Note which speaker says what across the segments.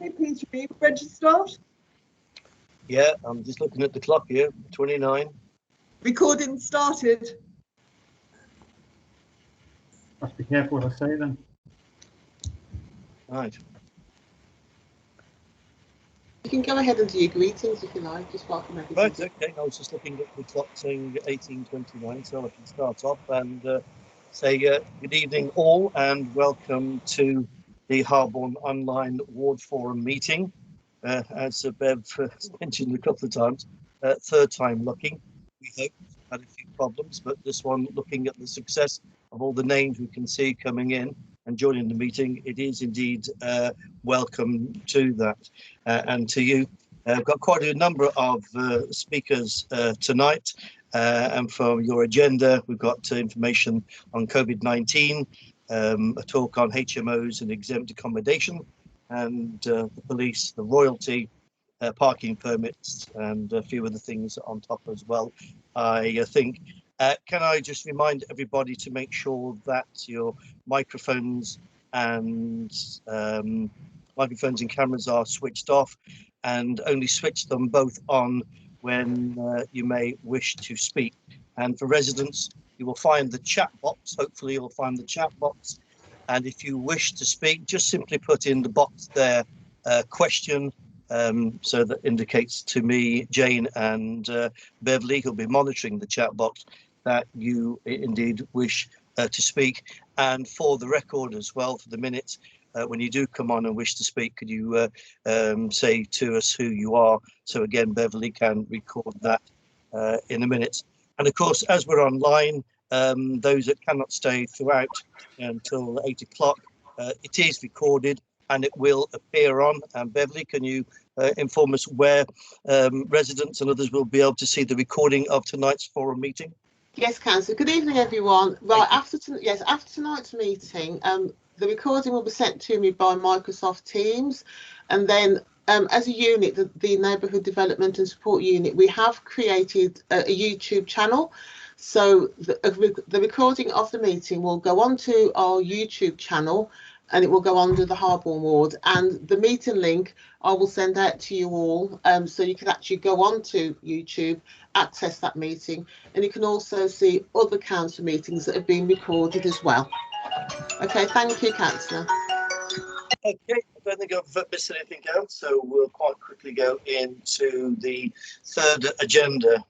Speaker 1: Okay, Peter, are you ready to start?
Speaker 2: Yeah, I'm just looking at the clock here, 29.
Speaker 1: Recording started.
Speaker 3: Must be careful what I say then.
Speaker 2: Right.
Speaker 4: You can go ahead and do your greetings if you like. Just welcome everybody.
Speaker 2: Right, okay. I was just looking at the clock saying 18:29, so I can start off and say good evening all and welcome to the Harborne Online Ward Forum meeting. As Bev mentioned a couple of times, third time looking. We hope had a few problems, but this one, looking at the success of all the names we can see coming in and joining the meeting, it is indeed welcome to that and to you. I've got quite a number of speakers tonight, and from your agenda, we've got information on COVID-19, a talk on HMOs and exempt accommodation, and the police, the royalty, parking permits, and a few other things on top as well. I think, can I just remind everybody to make sure that your microphones and cameras are switched off, and only switch them both on when you may wish to speak. And for residents, you will find the chat box. Hopefully you'll find the chat box. And if you wish to speak, just simply put in the box there, question, so that indicates to me, Jane and Beverly, who'll be monitoring the chat box, that you indeed wish to speak. And for the record as well, for the minutes, when you do come on and wish to speak, could you say to us who you are? So again, Beverly can record that in a minute. And of course, as we're online, those that cannot stay throughout until 8 o'clock, it is recorded and it will appear on. And Beverly, can you inform us where residents and others will be able to see the recording of tonight's forum meeting?
Speaker 4: Yes, Councillor. Good evening, everyone. Right, after tonight's meeting, the recording will be sent to me by Microsoft Teams, and then as a unit, the Neighbourhood Development and Support Unit, we have created a YouTube channel. So the recording of the meeting will go onto our YouTube channel, and it will go under the Harborne Ward, and the meeting link I will send out to you all, so you can actually go onto YouTube, access that meeting, and you can also see other council meetings that have been recorded as well. Okay, thank you, Councillor.
Speaker 2: Okay, I don't think I've missed anything else, so we'll quite quickly go into the third agenda,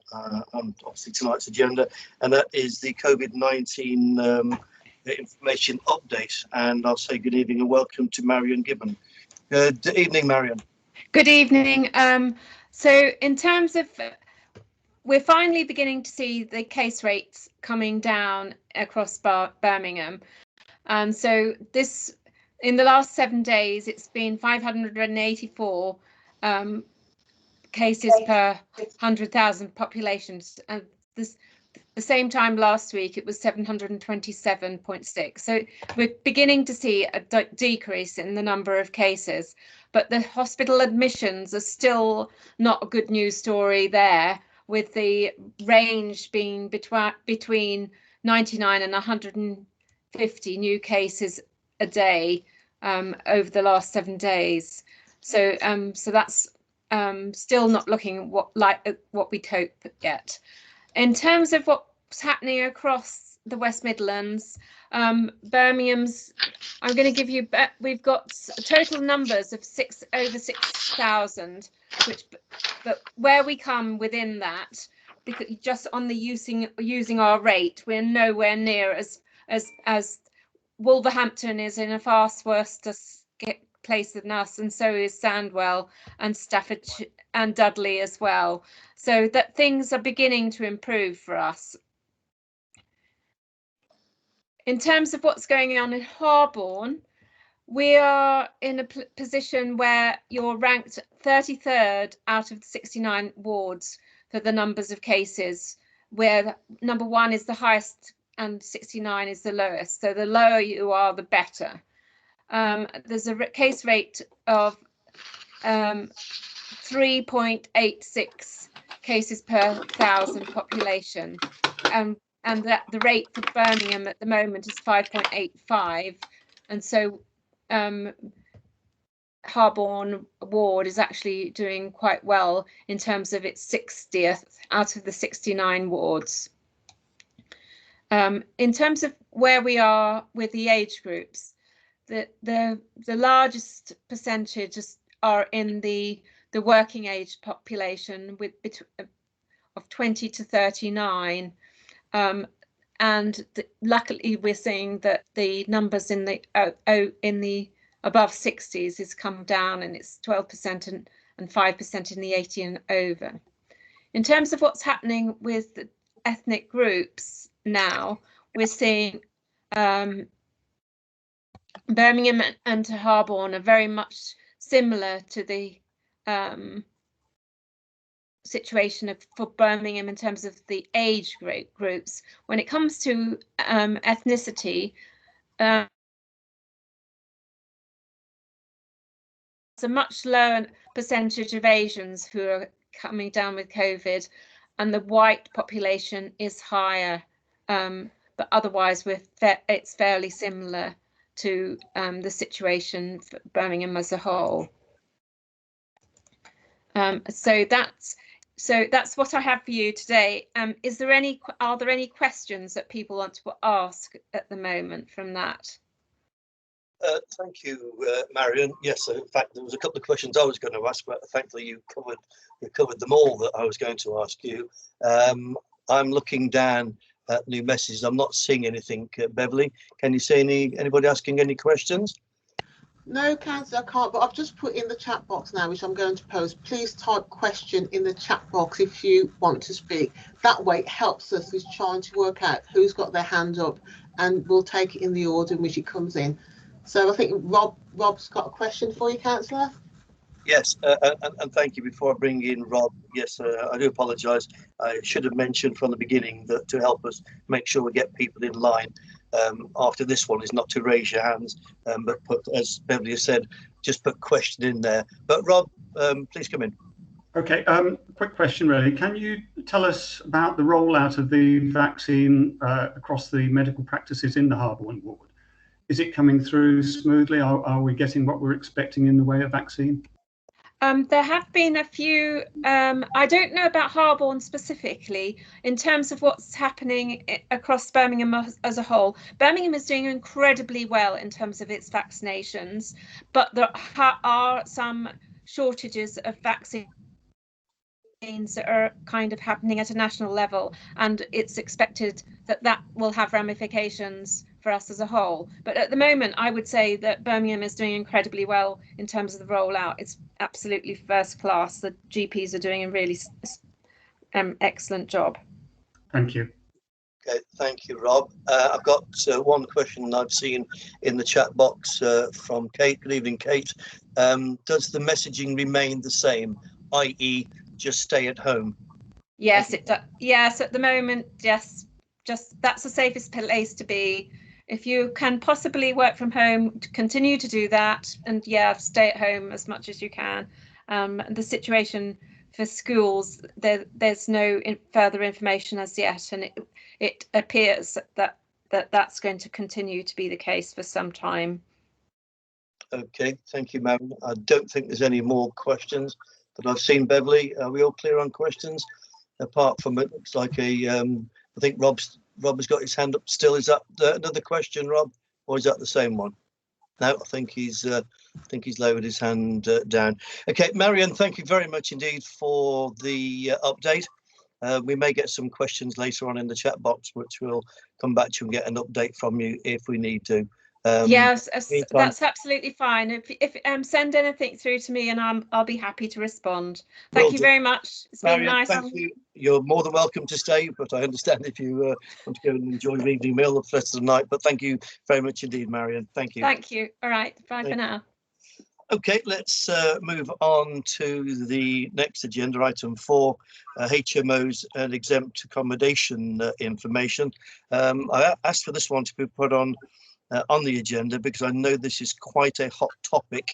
Speaker 2: obviously tonight's agenda, and that is the COVID-19 information update. And I'll say good evening and welcome to Marion Gibbon. Good evening, Marion.
Speaker 5: Good evening. So in terms of, we're finally beginning to see the case rates coming down across Birmingham. So this, in the last 7 days, it's been 584 cases per 100,000 populations. And the same time last week, it was 727.6. So we're beginning to see a decrease in the number of cases, but the hospital admissions are still not a good news story there, with the range being between 99 and 150 new cases a day over the last 7 days. So so that's still not looking like what we'd hope yet. In terms of what's happening across the West Midlands, Birmingham's, I'm going to give you, we've got total numbers of over 6,000, but where we come within that, because just on the using our rate, we're nowhere near as Wolverhampton is in a far worse place than us, and so is Sandwell and Staffordshire and Dudley as well. So that things are beginning to improve for us. In terms of what's going on in Harborne, we are in a position where you're ranked 33rd out of the 69 wards for the numbers of cases, where number 1 is the highest and 69 is the lowest. So the lower you are, the better. There's a case rate of 3.86 cases per 1,000 population, and that the rate for Birmingham at the moment is 5.85, and so Harborne ward is actually doing quite well in terms of its 60th out of the 69 wards. In terms of where we are with the age groups, the largest percentages are in the working age population with of 20 to 39, and luckily we're seeing that the numbers in the above 60s has come down, and it's 12% and 5% in the 80 and over. In terms of what's happening with the ethnic groups now, we're seeing Birmingham and Harborne are very much similar to the situation for Birmingham in terms of the age groups. When it comes to ethnicity, it's a much lower percentage of Asians who are coming down with COVID, and the white population is higher, but otherwise it's fairly similar to the situation for Birmingham as a whole. So that's what I have for you today. Are there any questions that people want to ask at the moment from that?
Speaker 2: Thank you, Marion. Yes, in fact, there was a couple of questions I was going to ask, but thankfully you covered them all that I was going to ask you. I'm looking down at new messages. I'm not seeing anything. Beverly, can you see anybody asking any questions?
Speaker 4: No, Councillor, I can't, but I've just put in the chat box now, which I'm going to post. Please type question in the chat box if you want to speak. That way it helps us with trying to work out who's got their hand up, and we'll take it in the order in which it comes in. So I think Rob's got a question for you, Councillor.
Speaker 2: Yes, and thank you. Before I bring in Rob, yes, I do apologise. I should have mentioned from the beginning that to help us make sure we get people in line after this one is not to raise your hands, but put, as Beverly has said, just put question in there. But Rob, please come in.
Speaker 3: Okay, quick question really. Can you tell us about the rollout of the vaccine across the medical practices in the Harborne ward? Is it coming through smoothly? Are we getting what we're expecting in the way of vaccine?
Speaker 5: There have been a few, I don't know about Harborne specifically, in terms of what's happening across Birmingham as a whole. Birmingham is doing incredibly well in terms of its vaccinations, but there are some shortages of vaccines that are kind of happening at a national level, and it's expected that will have ramifications for us as a whole. But at the moment, I would say that Birmingham is doing incredibly well in terms of the rollout. It's absolutely first class. The GPs are doing a really excellent job.
Speaker 3: Thank you.
Speaker 2: Okay, thank you, Rob. I've got one question I've seen in the chat box from Kate. Good evening, Kate. Does the messaging remain the same, i.e. just stay at home?
Speaker 5: Yes, it does. Yes, at the moment, yes, just that's the safest place to be. If you can possibly work from home, continue to do that, and yeah, stay at home as much as you can. The situation for schools, there's no further information as yet, and it appears that that's going to continue to be the case for some time.
Speaker 2: Okay, thank you, Marion. I don't think there's any more questions that I've seen. Beverly, are we all clear on questions? Apart from it looks like I think Rob has got his hand up still. Is that another question, Rob, or is that the same one? No, I think he's lowered his hand down. Okay, Marion, thank you very much indeed for the update. We may get some questions later on in the chat box, which we'll come back to and get an update from you if we need to.
Speaker 5: Yes, that's absolutely fine. If send anything through to me, and I'll be happy to respond. Thank you very much. It's been nice.
Speaker 2: Thank you. You're more than welcome to stay, but I understand if you want to go and enjoy your evening meal the rest of the night. But thank you very much indeed, Marion. Thank you.
Speaker 5: Thank you. All right. Bye for now.
Speaker 2: Okay, let's move on to the next agenda item 4, HMOs and exempt accommodation information. I asked for this one to be put on the agenda because I know this is quite a hot topic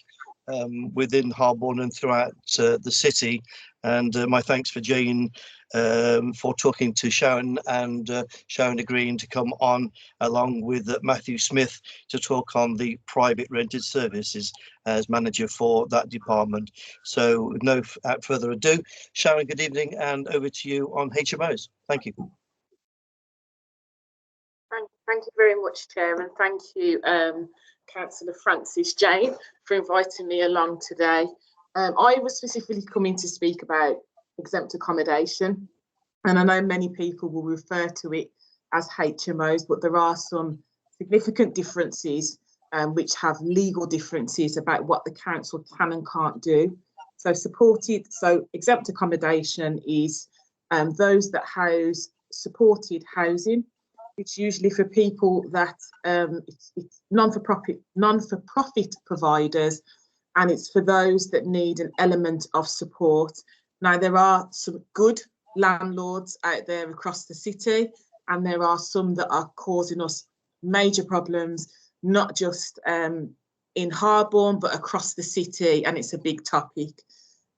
Speaker 2: within Harborne and throughout the city. And my thanks for Jane for talking to Sharon, and Sharon agreeing to come on along with Matthew Smith to talk on the private rented services as manager for that department. So without further ado, Sharon, good evening, and over to you on HMOs. Thank you.
Speaker 6: Thank you very much, Chair, and thank you, Councillor Francis Jane, for inviting me along today. I was specifically coming to speak about exempt accommodation, and I know many people will refer to it as HMOs, but there are some significant differences which have legal differences about what the council can and can't do. So exempt accommodation is those that house supported housing. It's usually for people that it's non-for-profit providers, and it's for those that need an element of support. Now, there are some good landlords out there across the city, and there are some that are causing us major problems, not just in Harborne, but across the city, and it's a big topic.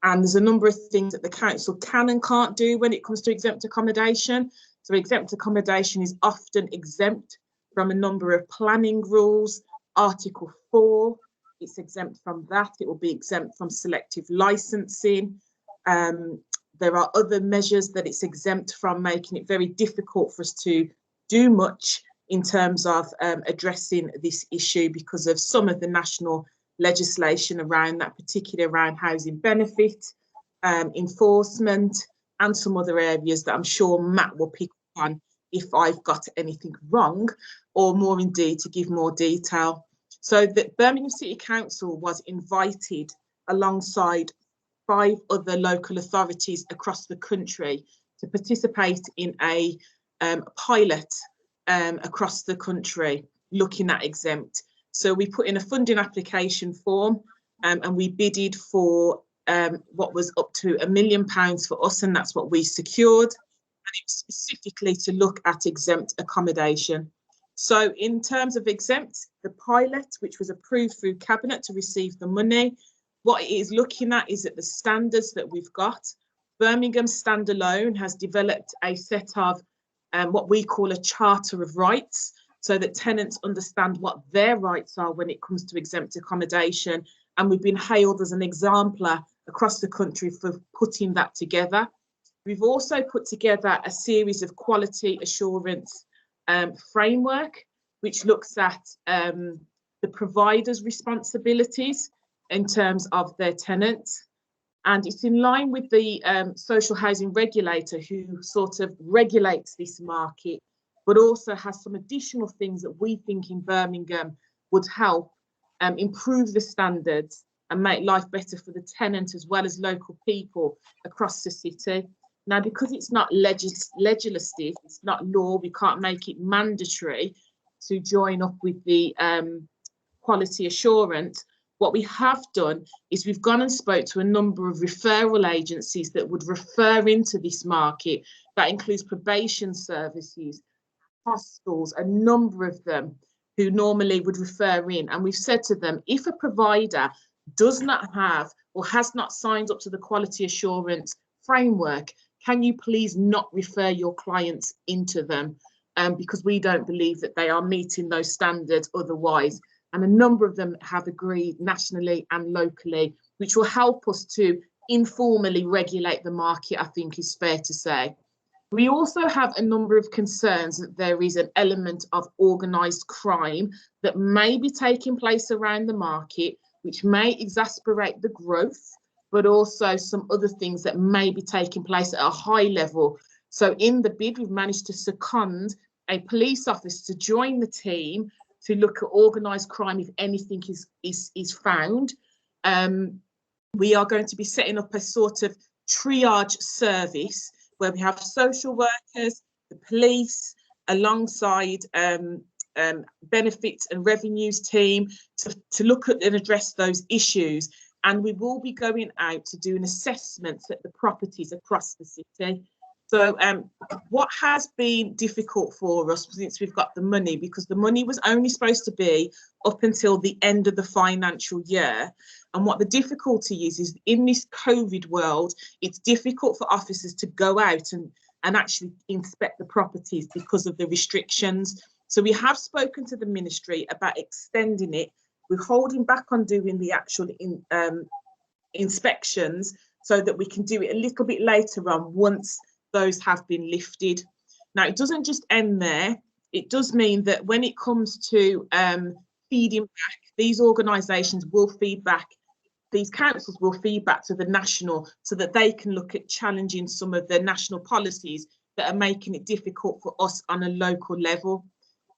Speaker 6: And there's a number of things that the council can and can't do when it comes to exempt accommodation. So exempt accommodation is often exempt from a number of planning rules. Article 4, it's exempt from that. It will be exempt from selective licensing. There are other measures that it's exempt from, making it very difficult for us to do much in terms of addressing this issue because of some of the national legislation around that, particularly around housing benefit, enforcement, and some other areas that I'm sure Matt will pick up on if I've got anything wrong, or more indeed to give more detail. So the Birmingham City Council was invited alongside 5 other local authorities across the country to participate in a pilot across the country looking at exempt. So we put in a funding application form and we bidded for what was up to £1 million for us, and that's what we secured. And it was specifically to look at exempt accommodation. So in terms of exempt, the pilot, which was approved through Cabinet to receive the money, what it is looking at is at the standards that we've got. Birmingham standalone has developed a set of what we call a charter of rights, so that tenants understand what their rights are when it comes to exempt accommodation. And we've been hailed as an exemplar across the country for putting that together. We've also put together a series of quality assurance framework, which looks at the provider's responsibilities in terms of their tenants. And it's in line with the social housing regulator, who sort of regulates this market, but also has some additional things that we think in Birmingham would help improve the standards and make life better for the tenant as well as local people across the city. Now, because it's not legislative, it's not law, we can't make it mandatory to join up with the quality assurance. What we have done is we've gone and spoke to a number of referral agencies that would refer into this market. That includes probation services, hostels, a number of them who normally would refer in. And we've said to them, if a provider does not have or has not signed up to the quality assurance framework, can you please not refer your clients into them? Because we don't believe that they are meeting those standards otherwise. And a number of them have agreed nationally and locally, which will help us to informally regulate the market, I think is fair to say. We also have a number of concerns that there is an element of organised crime that may be taking place around the market, which may exacerbate the growth, but also some other things that may be taking place at a high level. So in the bid, we've managed to second a police officer to join the team to look at organised crime if anything is found. We are going to be setting up a sort of triage service where we have social workers, the police, alongside benefits and revenues team to look at and address those issues. And we will be going out to do an assessment at the properties across the city. So what has been difficult for us since we've got the money, because the money was only supposed to be up until the end of the financial year. And what the difficulty is in this COVID world, it's difficult for officers to go out and actually inspect the properties because of the restrictions. So we have spoken to the ministry about extending it. We're holding back on doing the actual inspections so that we can do it a little bit later on once those have been lifted. Now, it doesn't just end there. It does mean that when it comes to feeding back, these organisations will feed back, these councils will feed back to the national so that they can look at challenging some of the national policies that are making it difficult for us on a local level.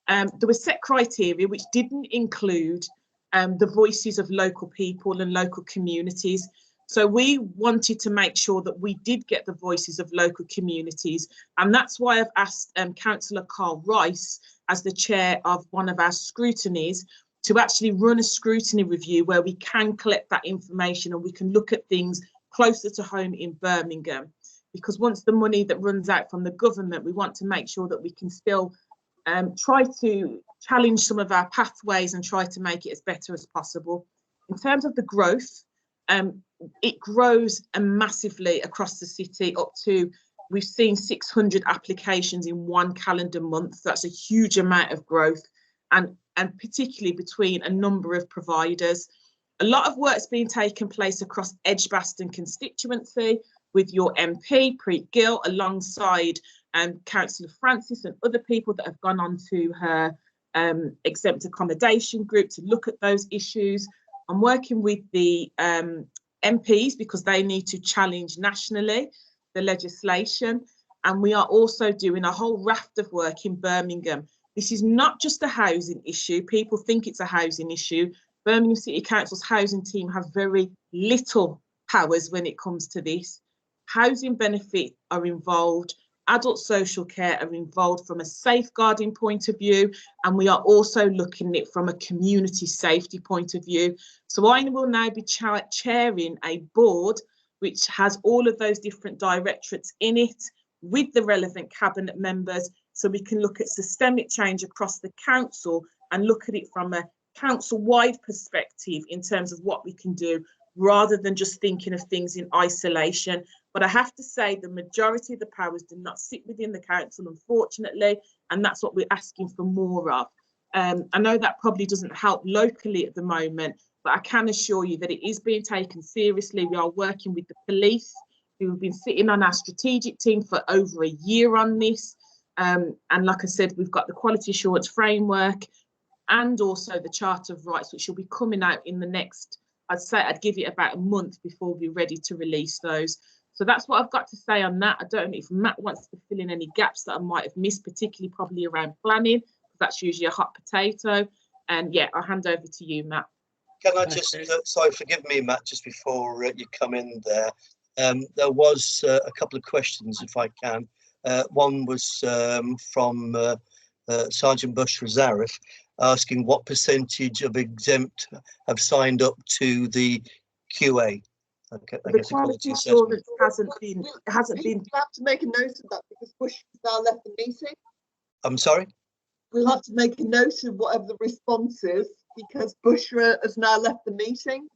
Speaker 6: There were set criteria which didn't include the voices of local people and local communities. So we wanted to make sure that we did get the voices of local communities. And that's why I've asked Councillor Carl Rice, as the chair of one of our scrutinies, to actually run a scrutiny review where we can collect that information and we can look at things closer to home in Birmingham. Because once the money that runs out from the government, we want to make sure that we can still try to challenge some of our pathways and try to make it as better as possible. In terms of the growth, it grows massively across the city up to, we've seen 600 applications in one calendar month. That's a huge amount of growth, and particularly between a number of providers. A lot of work's been taking place across Edgbaston constituency with your MP, Preet Gill, alongside Councillor Francis and other people that have gone on to her Exempt Accommodation group to look at those issues. I'm working with the MPs because they need to challenge nationally the legislation. And we are also doing a whole raft of work in Birmingham. This is not just a housing issue. People think it's a housing issue. Birmingham City Council's housing team have very little powers when it comes to this. Housing benefits are involved. Adult social care are involved from a safeguarding point of view, and we are also looking at it from a community safety point of view. So I will now be chairing a board which has all of those different directorates in it with the relevant cabinet members, so we can look at systemic change across the council and look at it from a council-wide perspective in terms of what we can do, rather than just thinking of things in isolation. But I have to say the majority of the powers do not sit within the council, unfortunately, and that's what we're asking for more of. I know that probably doesn't help locally at the moment, but I can assure you that it is being taken seriously. We are working with the police, who have been sitting on our strategic team for over a year on this. And like I said, we've got the quality assurance framework and also the Charter of Rights, which will be coming out in the next, I'd say I'd give it about a month before we're ready to release those. So that's what I've got to say on that. I don't know if Matt wants to fill in any gaps that I might have missed, particularly probably around planning, because that's usually a hot potato. And yeah, I'll hand over to you, Matt.
Speaker 2: Can I just, sorry, forgive me, Matt, just before you come in there. There was a couple of questions, if I can. One was from Sergeant Bushra Zarif, asking what percentage of Exempt have signed up to the QA. Okay,
Speaker 6: The quality assurance hasn't been.
Speaker 1: We'll have to make a note of that because Bush has now left the meeting.
Speaker 2: I'm sorry?
Speaker 1: We'll have to make a note of whatever the response is because Bushra has now left the meeting.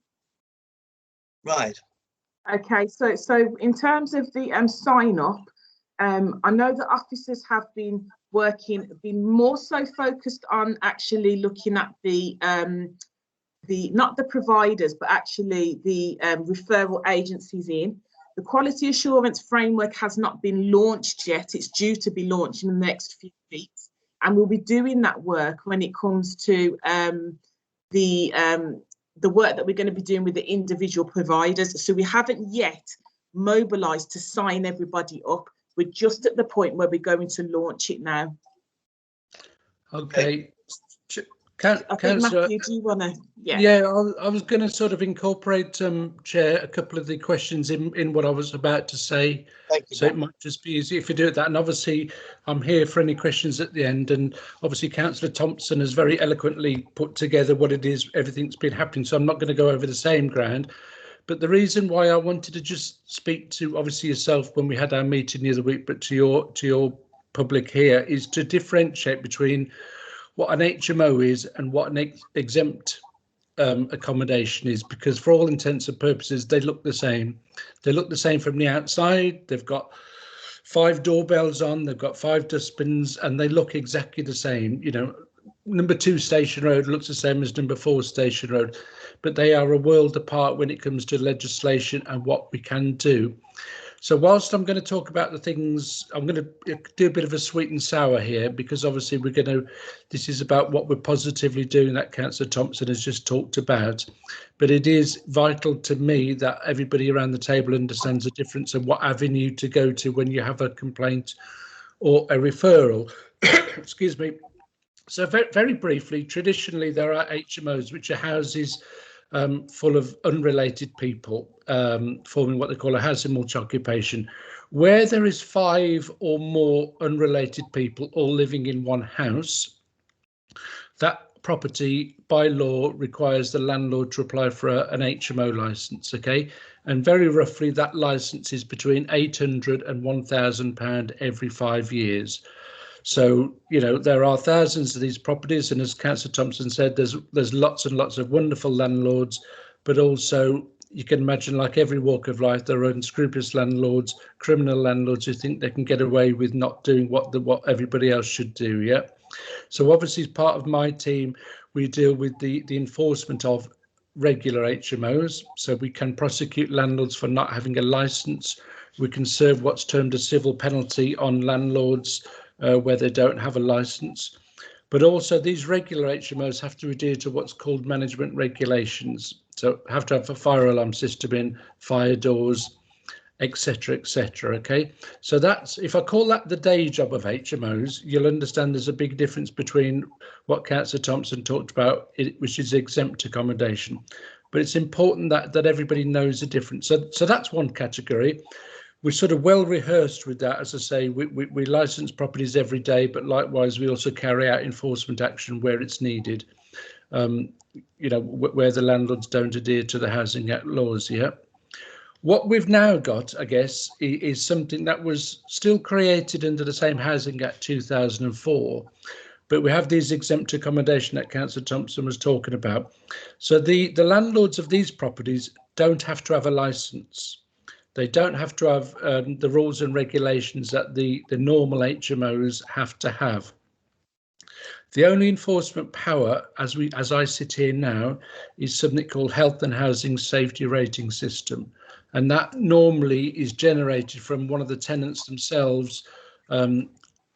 Speaker 2: Right.
Speaker 6: Okay, so in terms of the sign up, I know that officers have been more so focused on actually looking at the not the providers, but actually the referral agencies in. The quality assurance framework has not been launched yet. It's due to be launched in the next few weeks. And we'll be doing that work when it comes to the work that we're going to be doing with the individual providers. So we haven't yet mobilised to sign everybody up. We're just at the point where we're going to launch it now.
Speaker 7: Okay.
Speaker 6: Councillor, Matthew, do you want to?
Speaker 7: Yeah, I was going to sort of incorporate, Chair, a couple of the questions in what I was about to say.
Speaker 2: Thank you,
Speaker 7: so Matt. It might just be easy if you do it that. And obviously, I'm here for any questions at the end. And obviously, Councillor Thompson has very eloquently put together what it is, everything's been happening. So I'm not going to go over the same ground. But the reason why I wanted to just speak to obviously yourself when we had our meeting the other week, but to your public here, is to differentiate between what an HMO is and what an exempt accommodation is, because for all intents and purposes they look the same. They look the same from the outside. They've got 5 doorbells on, they've got 5 dustbins, and they look exactly the same. You know, number 2 Station Road looks the same as number 4 Station Road, but they are a world apart when it comes to legislation and what we can do. So whilst I'm going to talk about the things, I'm going to do a bit of a sweet and sour here, because obviously this is about what we're positively doing that Councillor Thompson has just talked about. But it is vital to me that everybody around the table understands the difference and what avenue to go to when you have a complaint or a referral. Excuse me. So very briefly, traditionally there are HMOs, which are houses full of unrelated people, forming what they call a housing multi-occupation. Where there is 5 or more unrelated people all living in one house, that property by law requires the landlord to apply for an HMO licence, okay? And very roughly that licence is between £800 and £1,000 every 5 years. So, you know, there are thousands of these properties, and as Councillor Thompson said, there's lots and lots of wonderful landlords, but also you can imagine, like every walk of life, there are unscrupulous landlords, criminal landlords who think they can get away with not doing what everybody else should do. Yeah. So obviously, as part of my team, we deal with the enforcement of regular HMOs. So we can prosecute landlords for not having a licence. We can serve what's termed a civil penalty on landlords where they don't have a licence. But also these regular HMOs have to adhere to what's called management regulations. So have to have a fire alarm system in, fire doors, etc., etc. Okay, so that's, if I call that the day job of HMOs, you'll understand there's a big difference between what Councillor Thompson talked about, which is exempt accommodation. But it's important that everybody knows the difference. So that's one category. We're sort of well rehearsed with that. As I say, we license properties every day, but likewise we also carry out enforcement action where it's needed. You know, where the landlords don't adhere to the Housing Act laws. Yeah. What we've now got, I guess, is something that was still created under the same Housing Act 2004, but we have these exempt accommodation that Councillor Thompson was talking about. So the landlords of these properties don't have to have a licence. They don't have to have the rules and regulations that the normal HMOs have to have. The only enforcement power, as I sit here now, is something called Health and Housing Safety Rating System. And that normally is generated from one of the tenants themselves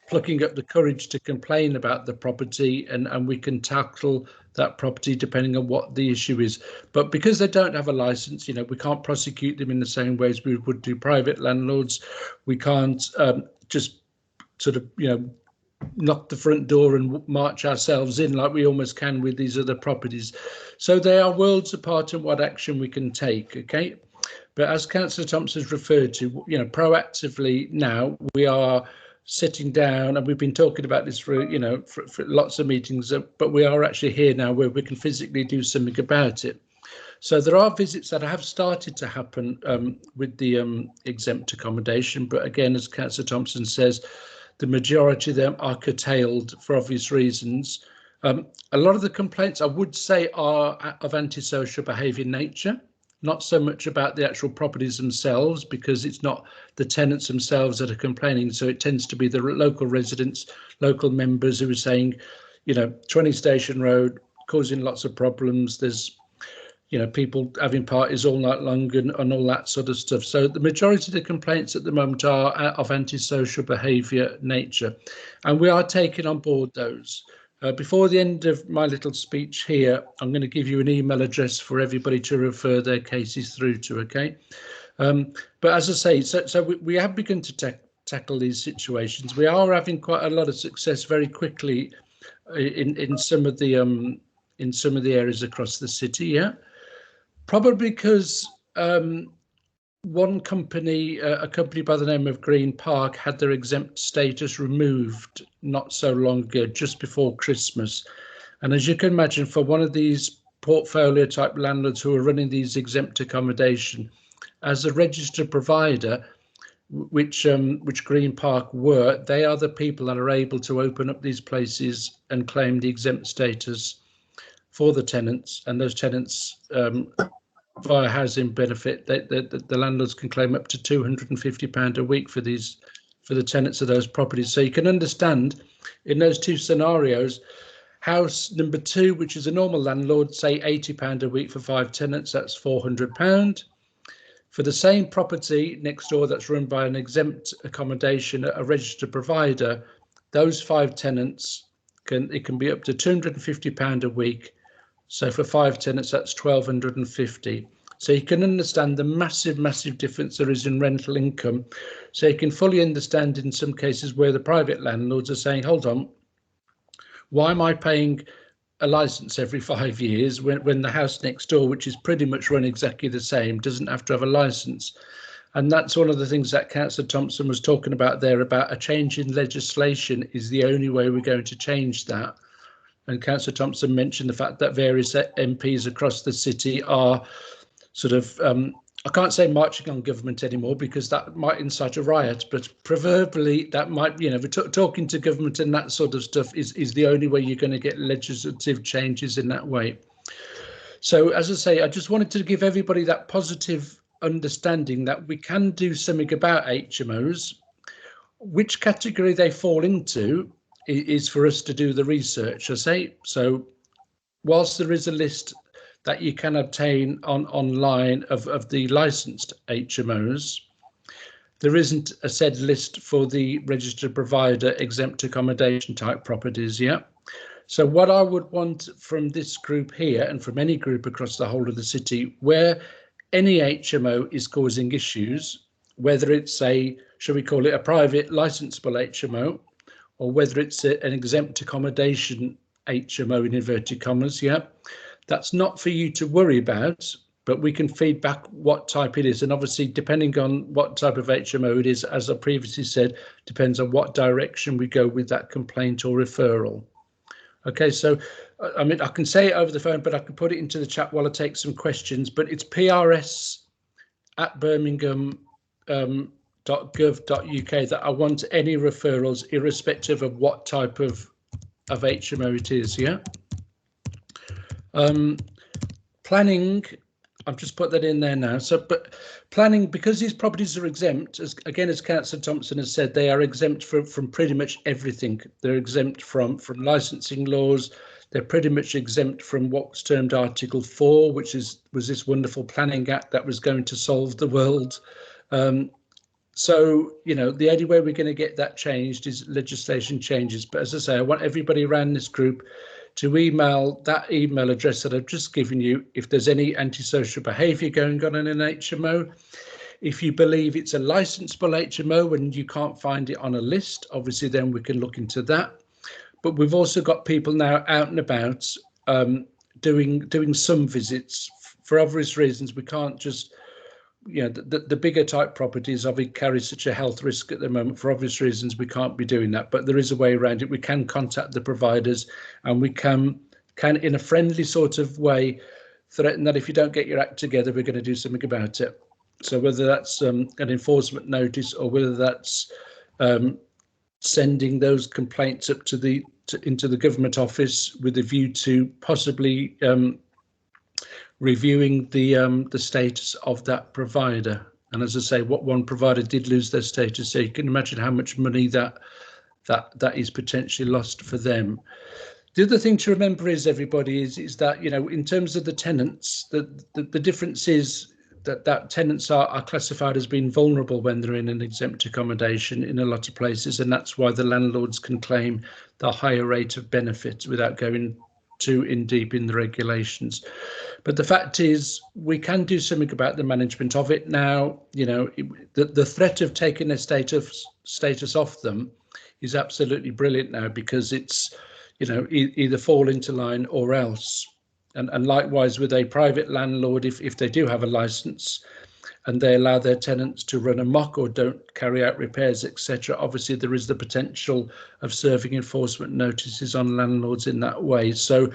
Speaker 7: plucking up the courage to complain about the property, and we can tackle that property depending on what the issue is. But because they don't have a license, you know, we can't prosecute them in the same way as we would do private landlords. We can't just sort of, you know, knock the front door and march ourselves in like we almost can with these other properties. So they are worlds apart in what action we can take. Okay. But as Councillor Thompson's referred to, you know, proactively now we are sitting down, and we've been talking about this for, you know, for lots of meetings, but we are actually here now where we can physically do something about it. So there are visits that have started to happen with the exempt accommodation, but again, as Councillor Thompson says, the majority of them are curtailed for obvious reasons. A lot of the complaints, I would say, are of antisocial behaviour nature. Not so much about the actual properties themselves, because it's not the tenants themselves that are complaining. So it tends to be the local residents, local members who are saying, you know, 20 Station Road causing lots of problems. There's, you know, people having parties all night long and all that sort of stuff. So the majority of the complaints at the moment are of antisocial behaviour nature, and we are taking on board those. Before the end of my little speech here, I'm going to give you an email address for everybody to refer their cases through to, okay? But as I say, so we have begun to tackle these situations. We are having quite a lot of success very quickly in some of the areas across the city, yeah? Probably because one company, a company by the name of Green Park, had their exempt status removed not so long ago, just before Christmas. And as you can imagine, for one of these portfolio type landlords who are running these exempt accommodation. As a registered provider, which Green Park were, they are the people that are able to open up these places and claim the exempt status for the tenants, and those tenants via housing benefit, the landlords can claim up to £250 a week for the tenants of those properties. So you can understand in those two scenarios, house number 2, which is a normal landlord, say £80 a week for 5 tenants, that's £400. For the same property next door that's run by an exempt accommodation, a registered provider, those 5 tenants can be up to £250 a week. So for 5 tenants, that's £1,250. So you can understand the massive difference there is in rental income. So you can fully understand in some cases where the private landlords are saying, hold on, why am I paying a license every 5 years when the house next door, which is pretty much run exactly the same, doesn't have to have a license? And that's one of the things that Councillor Thompson was talking about there, about a change in legislation is the only way we're going to change that. And Councillor Thompson mentioned the fact that various MPs across the city are sort of, I can't say marching on government anymore because that might incite a riot, but proverbially that might, you know, talking to government and that sort of stuff is the only way you're going to get legislative changes in that way. So as I say, I just wanted to give everybody that positive understanding that we can do something about HMOs. Which category they fall into is for us to do the research, I say. So whilst there is a list that you can obtain online of the licensed HMOs, there isn't a said list for the registered provider exempt accommodation type properties yet. So what I would want from this group here and from any group across the whole of the city where any HMO is causing issues, whether it's a, shall we call it a private licensable HMO, or whether it's an exempt accommodation HMO in inverted commas, yeah, that's not for you to worry about, but we can feed back what type it is. And obviously, depending on what type of HMO it is, as I previously said, depends on what direction we go with that complaint or referral. Okay, so I mean, I can say it over the phone, but I can put it into the chat while I take some questions. But it's prs@birmingham.gov.uk that I want any referrals, irrespective of what type of HMO it is. Yeah. Planning, I've just put that in there now. So, but planning, because these properties are exempt, as Councillor Thompson has said, they are exempt from pretty much everything. They're exempt from licensing laws. They're pretty much exempt from what's termed Article 4, which was this wonderful planning act that was going to solve the world. So, you know, the only way we're going to get that changed is legislation changes. But as I say, I want everybody around this group to email that email address that I've just given you if there's any antisocial behaviour going on in an HMO. If you believe it's a licensable HMO and you can't find it on a list, obviously then we can look into that. But we've also got people now out and about doing some visits. For obvious reasons, we can't just, you know, the bigger type properties obviously carry such a health risk at the moment. For obvious reasons, we can't be doing that, but there is a way around it. We can contact the providers and we can in a friendly sort of way threaten that if you don't get your act together, we're going to do something about it. So whether that's an enforcement notice or whether that's sending those complaints up to into the government office with a view to possibly reviewing the status of that provider. And as I say, what one provider did lose their status, so you can imagine how much money that is potentially lost for them. The other thing to remember is, everybody, is that, you know, in terms of the tenants, the difference is that tenants are classified as being vulnerable when they're in an exempt accommodation in a lot of places, and that's why the landlords can claim the higher rate of benefit without going too in deep in the regulations. But the fact is, we can do something about the management of it now. You know, the threat of taking their status off them is absolutely brilliant now, because it's, you know, either fall into line or else. And likewise with a private landlord, if they do have a license and they allow their tenants to run amok or don't carry out repairs, etc., obviously there is the potential of serving enforcement notices on landlords in that way. So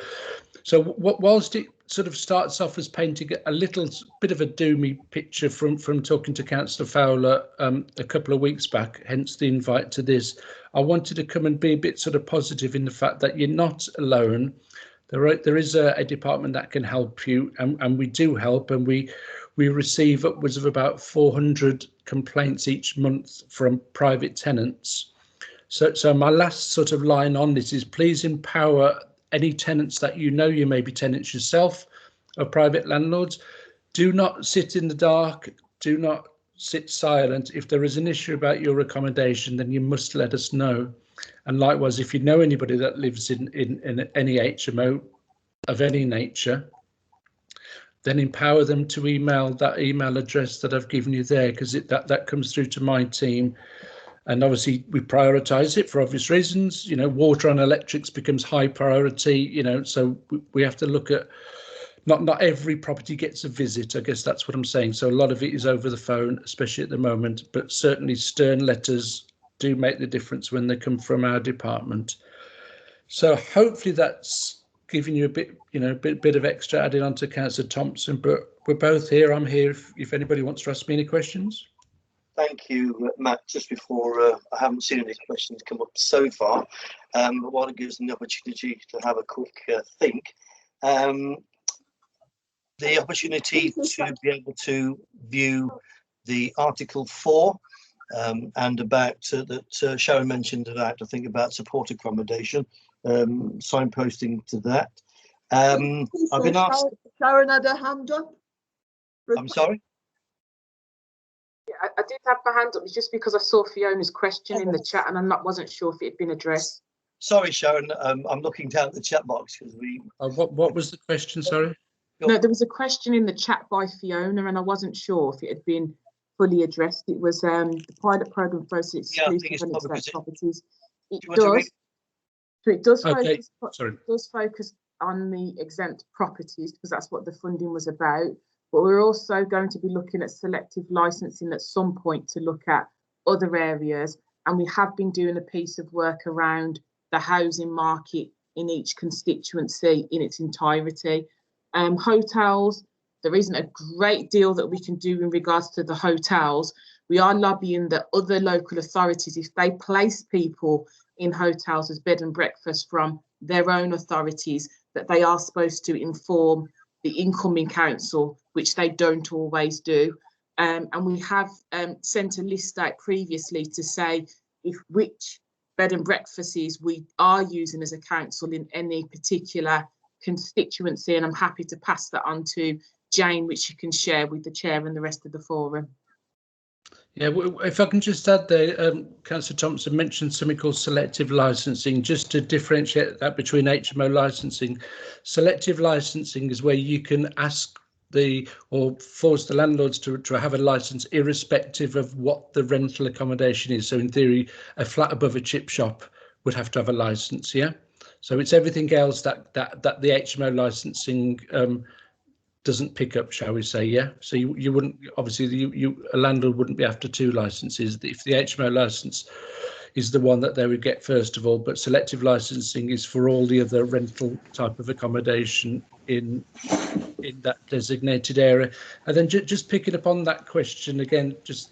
Speaker 7: whilst sort of starts off as painting a little bit of a doomy picture from talking to Councillor Fowler a couple of weeks back, hence the invite to this. I wanted to come and be a bit sort of positive in the fact that you're not alone. There is a department that can help you, and we do help, and we receive upwards of about 400 complaints each month from private tenants. So my last sort of line on this is, please empower any tenants that you know, you may be tenants yourself or private landlords. Do not sit in the dark, do not sit silent. If there is an issue about your accommodation, then you must let us know. And likewise, if you know anybody that lives in any HMO of any nature, then empower them to email that email address that I've given you there, because that comes through to my team. And obviously we prioritise it for obvious reasons. You know, water and electrics becomes high priority, you know, so we have to look at, not every property gets a visit, I guess that's what I'm saying. So a lot of it is over the phone, especially at the moment, but certainly stern letters do make the difference when they come from our department. So hopefully that's giving you a bit, you know, bit of extra added on to Councillor Thompson, but we're both here. I'm here if anybody wants to ask me any questions.
Speaker 2: Thank you, Matt. Just before, I haven't seen any questions come up so far, but while it gives them the opportunity to have a quick think, the opportunity to be able to view the Article 4 and about that Sharon mentioned about, I think, about support accommodation, signposting to that. I've been asked.
Speaker 1: Sharon had her hand up.
Speaker 2: I'm sorry?
Speaker 6: Yeah, I did have my hand up. It's just because I saw Fiona's question in the chat and wasn't sure if it had been addressed.
Speaker 2: Sorry, Sharon. I'm looking down at the chat box because we.
Speaker 7: What was the question? Sorry.
Speaker 6: No, there was a question in the chat by Fiona, and I wasn't sure if it had been fully addressed. It was the pilot program for exclusive and exempt properties. It does focus on the exempt properties because that's what the funding was about. But we're also going to be looking at selective licensing at some point to look at other areas. And we have been doing a piece of work around the housing market in each constituency in its entirety. Hotels, there isn't a great deal that we can do in regards to the hotels. We are lobbying that other local authorities, if they place people in hotels as bed and breakfast from their own authorities, that they are supposed to inform the incoming council, which they don't always do. And we have sent a list out previously to say which bed and breakfasts we are using as a council in any particular constituency. And I'm happy to pass that on to Jane, which you can share with the chair and the rest of the forum.
Speaker 7: Yeah, if I can just add there, Councillor Thompson mentioned something called selective licensing, just to differentiate that between HMO licensing. Selective licensing is where you can ask or force the landlords to have a license irrespective of what the rental accommodation is. So in theory, a flat above a chip shop would have to have a license, yeah? So it's everything else that the HMO licensing doesn't pick up, shall we say, yeah? So you wouldn't, obviously, a landlord wouldn't be after two licenses. If the HMO license is the one that they would get first of all, but selective licensing is for all the other rental type of accommodation in that designated area. And then just picking up on that question again, just,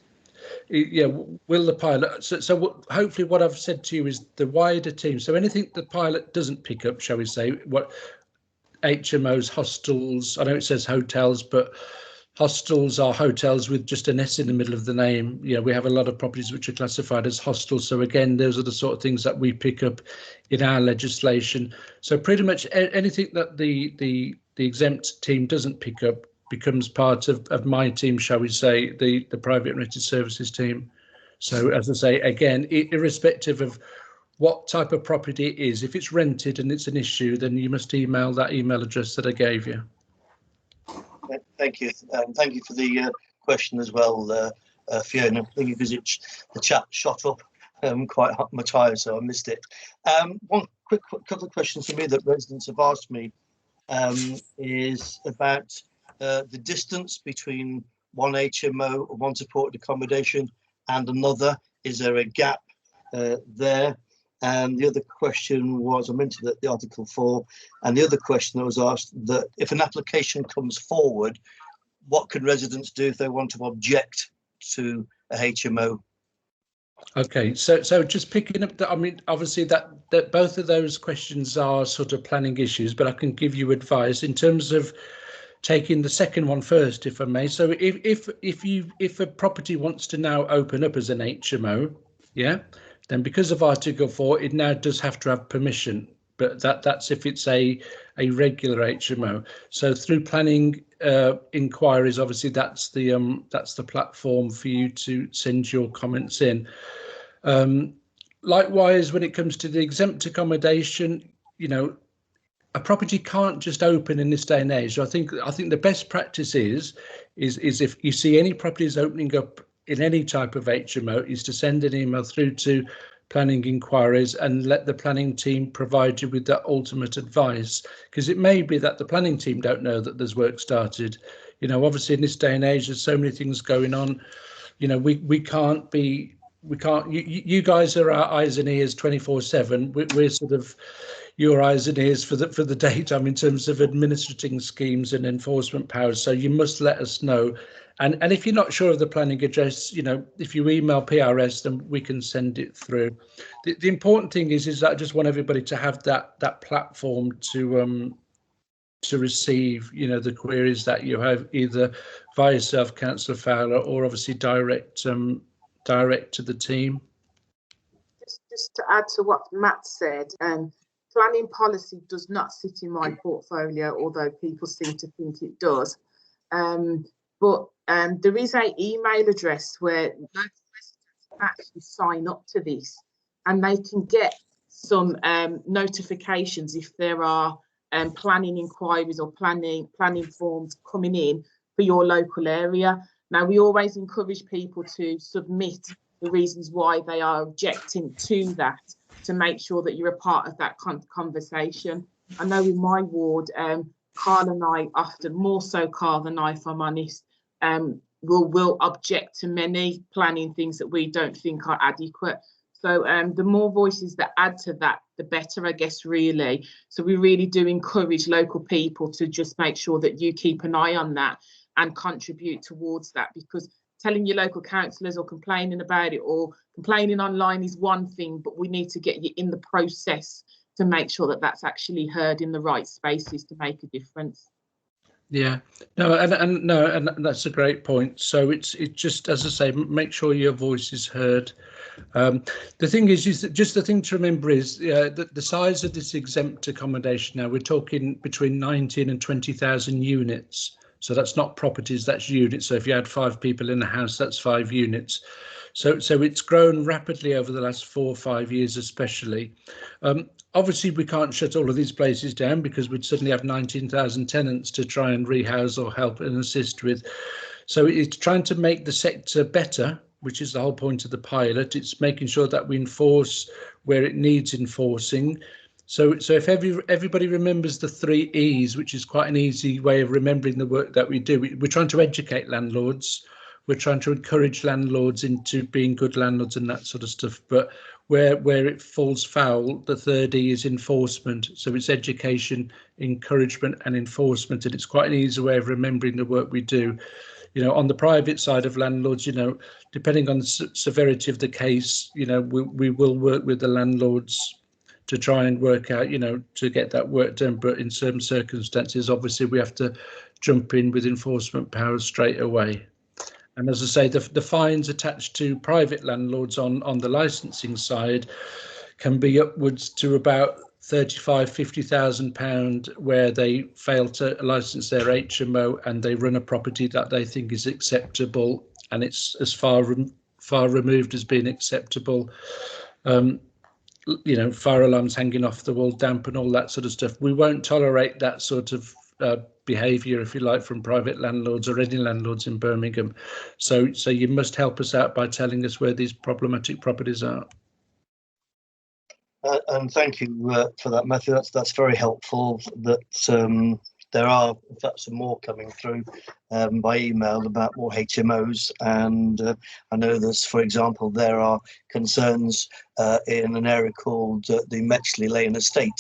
Speaker 7: yeah, will the pilot, so hopefully what I've said to you is the wider team. So anything the pilot doesn't pick up, shall we say, what HMOs, hostels, I know it says hotels, but hostels are hotels with just an S in the middle of the name. Yeah, we have a lot of properties which are classified as hostels. So again, those are the sort of things that we pick up in our legislation. So pretty much anything that the exempt team doesn't pick up becomes part of my team, shall we say, the private rented services team. So as I say, again, irrespective of what type of property it is, if it's rented and it's an issue, then you must email that email address that I gave you.
Speaker 2: Thank you. Thank you for the question as well, Fiona. I think because the chat shot up quite much higher, so I missed it. One quick couple of questions for me that residents have asked me is about the distance between one HMO or one supported accommodation and another. Is there a gap there? And the other question was, I mentioned that the Article 4, and the other question that was asked, that if an application comes forward, what can residents do if they want to object to a HMO?
Speaker 7: Okay, so just picking up that, I mean, obviously that both of those questions are sort of planning issues, but I can give you advice in terms of taking the second one first, if I may. So if a property wants to now open up as an HMO, yeah, then because of Article 4, it now does have to have permission. But that's if it's a regular HMO. So through planning inquiries, obviously that's the platform for you to send your comments in. Likewise, when it comes to the exempt accommodation, you know, a property can't just open in this day and age. So I think the best practice is if you see any properties opening up in any type of HMO, is to send an email through to planning inquiries and let the planning team provide you with that ultimate advice, because it may be that the planning team don't know that there's work started. You know, obviously in this day and age there's so many things going on. You know, we can't you guys are our eyes and ears 24/7. We're sort of your eyes and ears for the daytime in terms of administrating schemes and enforcement powers. So you must let us know. And if you're not sure of the planning address, you know, if you email PRS, then we can send it through. The important thing is that I just want everybody to have that platform to receive, you know, the queries that you have, either via yourself, Councillor Fowler, or obviously direct to the team.
Speaker 6: Just to add to what Matt said, planning policy does not sit in my portfolio, although people seem to think it does. But there is an email address where local residents can actually sign up to this, and they can get some notifications if there are planning inquiries or planning forms coming in for your local area. Now, we always encourage people to submit the reasons why they are objecting to that, to make sure that you're a part of that conversation. I know in my ward, Carl and I often, more so Carl than I, if I'm honest, will object to many planning things that we don't think are adequate. So the more voices that add to that, the better, I guess, really. So we really do encourage local people to just make sure that you keep an eye on that and contribute towards that, because telling your local councillors or complaining about it or complaining online is one thing, but we need to get you in the process to make sure that that's actually heard in the right spaces to make a difference.
Speaker 7: Yeah, no, and that's a great point. So it's just, as I say, make sure your voice is heard. The thing is that just the thing to remember is that the size of this exempt accommodation, now we're talking between 19 and 20,000 units. So that's not properties, that's units. So if you had 5 people in a house, that's 5 units. So it's grown rapidly over the last 4 or 5 years, especially. Obviously, we can't shut all of these places down because we'd suddenly have 19,000 tenants to try and rehouse or help and assist with. So it's trying to make the sector better, which is the whole point of the pilot. It's making sure that we enforce where it needs enforcing. So if everybody remembers the 3 E's, which is quite an easy way of remembering the work that we do, we're trying to educate landlords. We're trying to encourage landlords into being good landlords and that sort of stuff. But where it falls foul, the 3rd E is enforcement. So it's education, encouragement and enforcement. And it's quite an easy way of remembering the work we do. You know, on the private side of landlords, you know, depending on the severity of the case, you know, we will work with the landlords to try and work out, you know, to get that work done. But in certain circumstances, obviously, we have to jump in with enforcement powers straight away. And as I say, the fines attached to private landlords on the licensing side can be upwards to about £35,000–50,000 where they fail to license their HMO and they run a property that they think is acceptable and it's as far removed as being acceptable. You know, fire alarms hanging off the wall, damp and all that sort of stuff. We won't tolerate that sort of behaviour, if you like, from private landlords or any landlords in Birmingham. So you must help us out by telling us where these problematic properties are. And
Speaker 2: thank you for that, Matthew. That's very helpful. That there are, in fact, some more coming through by email about more HMOs, and I know there's, for example, there are concerns in an area called the Metchley Lane Estate.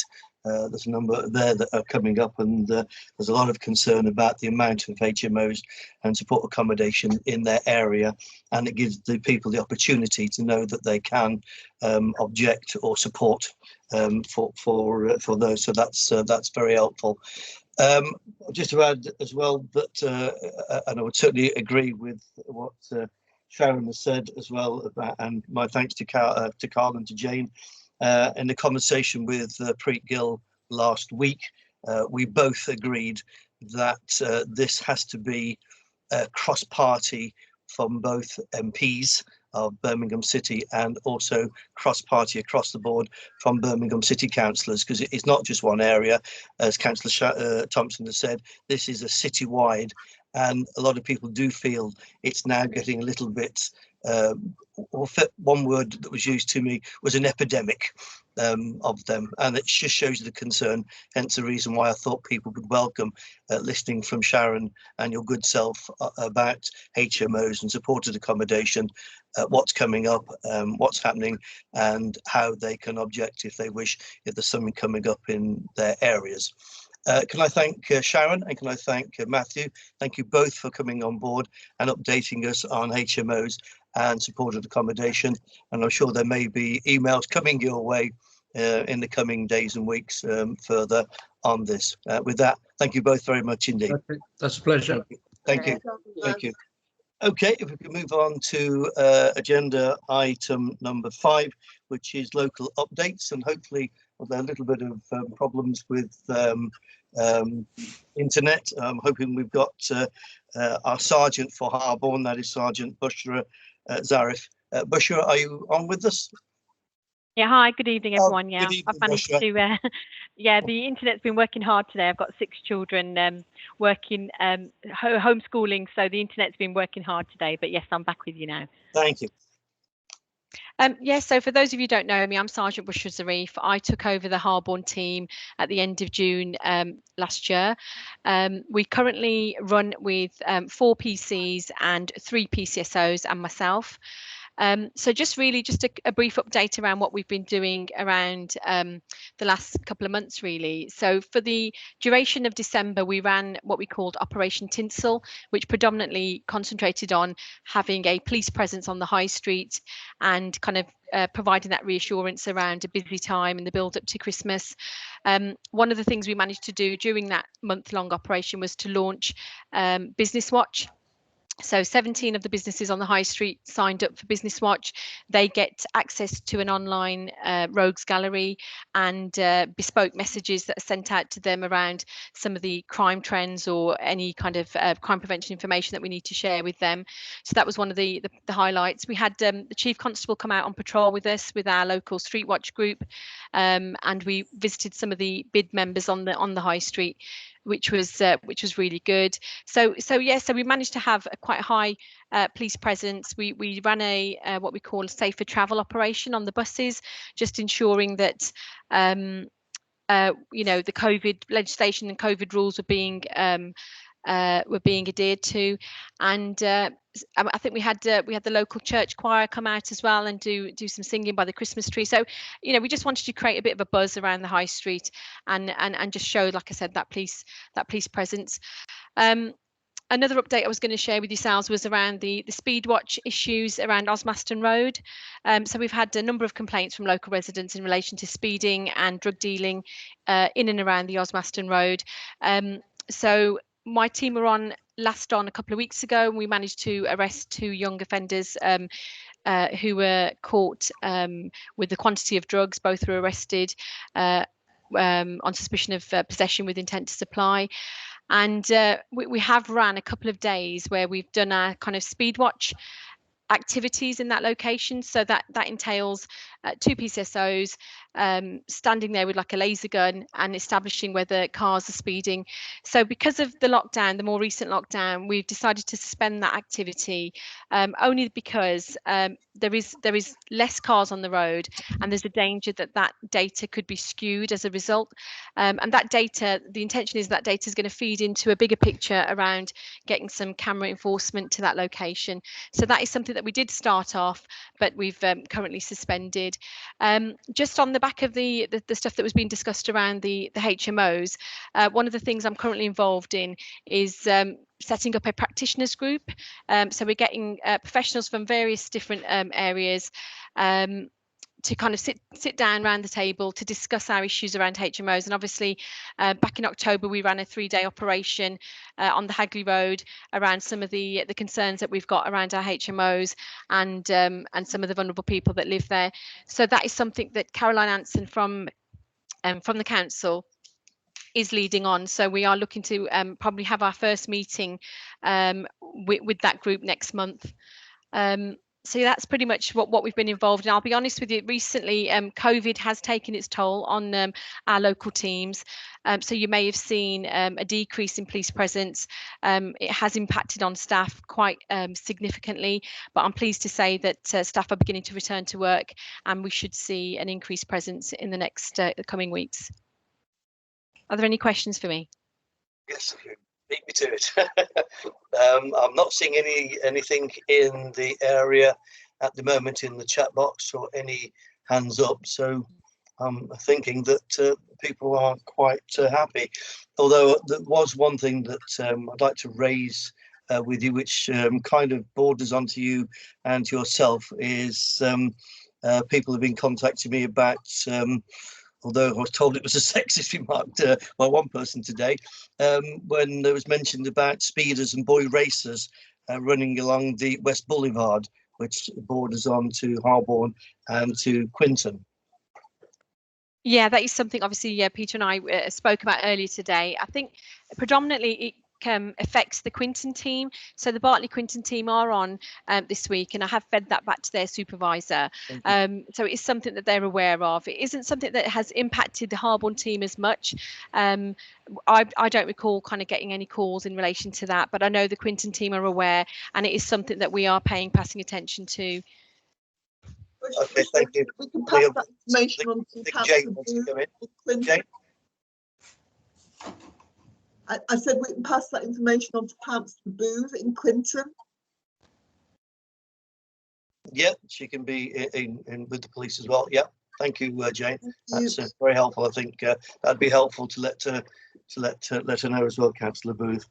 Speaker 2: There's a number there that are coming up, and there's a lot of concern about the amount of HMOs and support accommodation in their area, and it gives the people the opportunity to know that they can object or support for those. So that's very helpful. Just to add as well that, and I would certainly agree with what Sharon has said as well about, and my thanks to Carl and to Jane. In the conversation with Preet Gill last week, we both agreed that this has to be cross-party from both MPs of Birmingham City and also cross-party across the board from Birmingham City councillors, because it's not just one area. As Councillor Thompson has said, this is a citywide, and a lot of people do feel it's now getting a little bit, one word that was used to me was an epidemic of them, and it just shows the concern, hence the reason why I thought people would welcome listening from Sharon and your good self about HMOs and supported accommodation, what's coming up, what's happening, and how they can object if they wish, if there's something coming up in their areas. Can I thank Sharon, and can I thank Matthew? Thank you both for coming on board and updating us on HMOs and supported accommodation. And I'm sure there may be emails coming your way in the coming days and weeks further on this. With that, thank you both very much indeed.
Speaker 7: Okay, that's a pleasure.
Speaker 2: Thank you. Thank you. Okay, if we can move on to agenda item number 5, which is local updates, and hopefully there are a little bit of problems with internet. I'm hoping we've got our sergeant for Harborne, that is Sergeant Bushra Zarif. Bushra, are you on with us?
Speaker 8: Yeah, hi, good evening, everyone. Yeah,
Speaker 2: good evening,
Speaker 8: I've managed
Speaker 2: Bushra.
Speaker 8: to, yeah, the internet's been working hard today. I've got 6 children working, homeschooling, so the internet's been working hard today. But yes, I'm back with you now.
Speaker 2: Thank you.
Speaker 8: Yes, so for those of you who don't know me, I'm Sergeant Bushra Zarif. I took over the Harborne team at the end of June last year. We currently run with 4 PCs and 3 PCSOs and myself. So just a brief update around what we've been doing around the last couple of months, really. So for the duration of December, we ran what we called Operation Tinsel, which predominantly concentrated on having a police presence on the high street and kind of providing that reassurance around a busy time in the build up to Christmas. One of the things we managed to do during that month-long operation was to launch Business Watch. So 17 of the businesses on the high street signed up for Business Watch. They get access to an online rogues gallery and bespoke messages that are sent out to them around some of the crime trends or any kind of crime prevention information that we need to share with them. So that was one of the highlights. We had the Chief Constable come out on patrol with us with our local StreetWatch group, and we visited some of the BID members on the high street, which was really good. So we managed to have a quite high police presence. We ran a what we call a safer travel operation on the buses, just ensuring that the COVID legislation and COVID rules were being adhered to, and I think we had the local church choir come out as well and do some singing by the Christmas tree. So we just wanted to create a bit of a buzz around the high street and just show, like I said, that police presence. Another update I was going to share with yourselves was around the speed watch issues around Osmaston Road. So we've had a number of complaints from local residents in relation to speeding and drug dealing in and around the Osmaston Road. So my team were on a couple of weeks ago, and we managed to arrest 2 young offenders who were caught with the quantity of drugs. Both were arrested on suspicion of possession with intent to supply. And we have ran a couple of days where we've done our kind of speed watch activities in that location. So that entails two PCSOs standing there with like a laser gun and establishing whether cars are speeding. So because of the lockdown, the more recent lockdown, we've decided to suspend that activity only because there is less cars on the road, and there's a danger that that data could be skewed as a result. And that data, the intention is that data is going to feed into a bigger picture around getting some camera enforcement to that location. So that is something that we did start off, but we've currently suspended. Just on the back of the stuff that was being discussed around the HMOs, one of the things I'm currently involved in is setting up a practitioners group. So we're getting professionals from various different areas to kind of sit down around the table to discuss our issues around HMOs. And obviously, back in October, we ran a 3-day operation on the Hagley Road around some of the concerns that we've got around our HMOs and some of the vulnerable people that live there. So that is something that Caroline Anson from the council is leading on. So we are looking to probably have our first meeting with that group next month. So that's pretty much what we've been involved in. I'll be honest with you, recently COVID has taken its toll on our local teams. So you may have seen a decrease in police presence. It has impacted on staff quite significantly, but I'm pleased to say that staff are beginning to return to work, and we should see an increased presence in the next coming weeks. Are there any questions for me?
Speaker 2: Yes, beat me to it. I'm not seeing anything in the area at the moment in the chat box or any hands up, so I'm thinking that people are quite happy. Although there was one thing that I'd like to raise with you, which kind of borders onto you and yourself, is people have been contacting me about although I was told it was a sexist remark by one person today, when there was mentioned about speeders and boy racers running along the West Boulevard, which borders on to Harborne and to Quinton.
Speaker 8: Yeah, that is something obviously Peter and I spoke about earlier today. I think predominantly it affects the Quinton team. So the Bartley Quinton team are on this week, and I have fed that back to their supervisor. So it's something that they're aware of. It isn't something that has impacted the Harborne team as much. I don't recall kind of getting any calls in relation to that, but I know the Quinton team are aware, and it is something that we are passing attention to.
Speaker 2: Okay, thank you.
Speaker 1: We can pass that information on to Councillor Booth.
Speaker 2: Jane?
Speaker 1: I said we can pass that information on to Councillor Booth in Quinton.
Speaker 2: Yeah, she can be in with the police as well. Yeah, thank you, Jane. That's very helpful. I think that'd be helpful to let her know as well, Councillor Booth.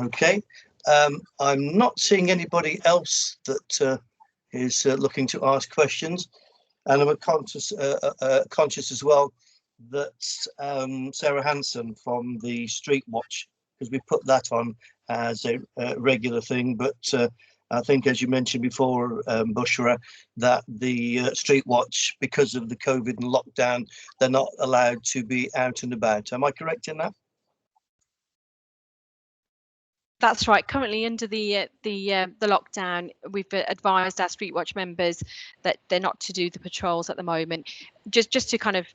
Speaker 2: Okay, I'm not seeing anybody else that is looking to ask questions, and I'm conscious as well that Sarah Hanson from the StreetWatch, because we put that on as a regular thing, but I think, as you mentioned before, Bushra, that the StreetWatch, because of the COVID and lockdown, they're not allowed to be out and about. Am I correct in that?
Speaker 8: That's right. Currently, under the lockdown, we've advised our StreetWatch members that they're not to do the patrols at the moment, just to kind of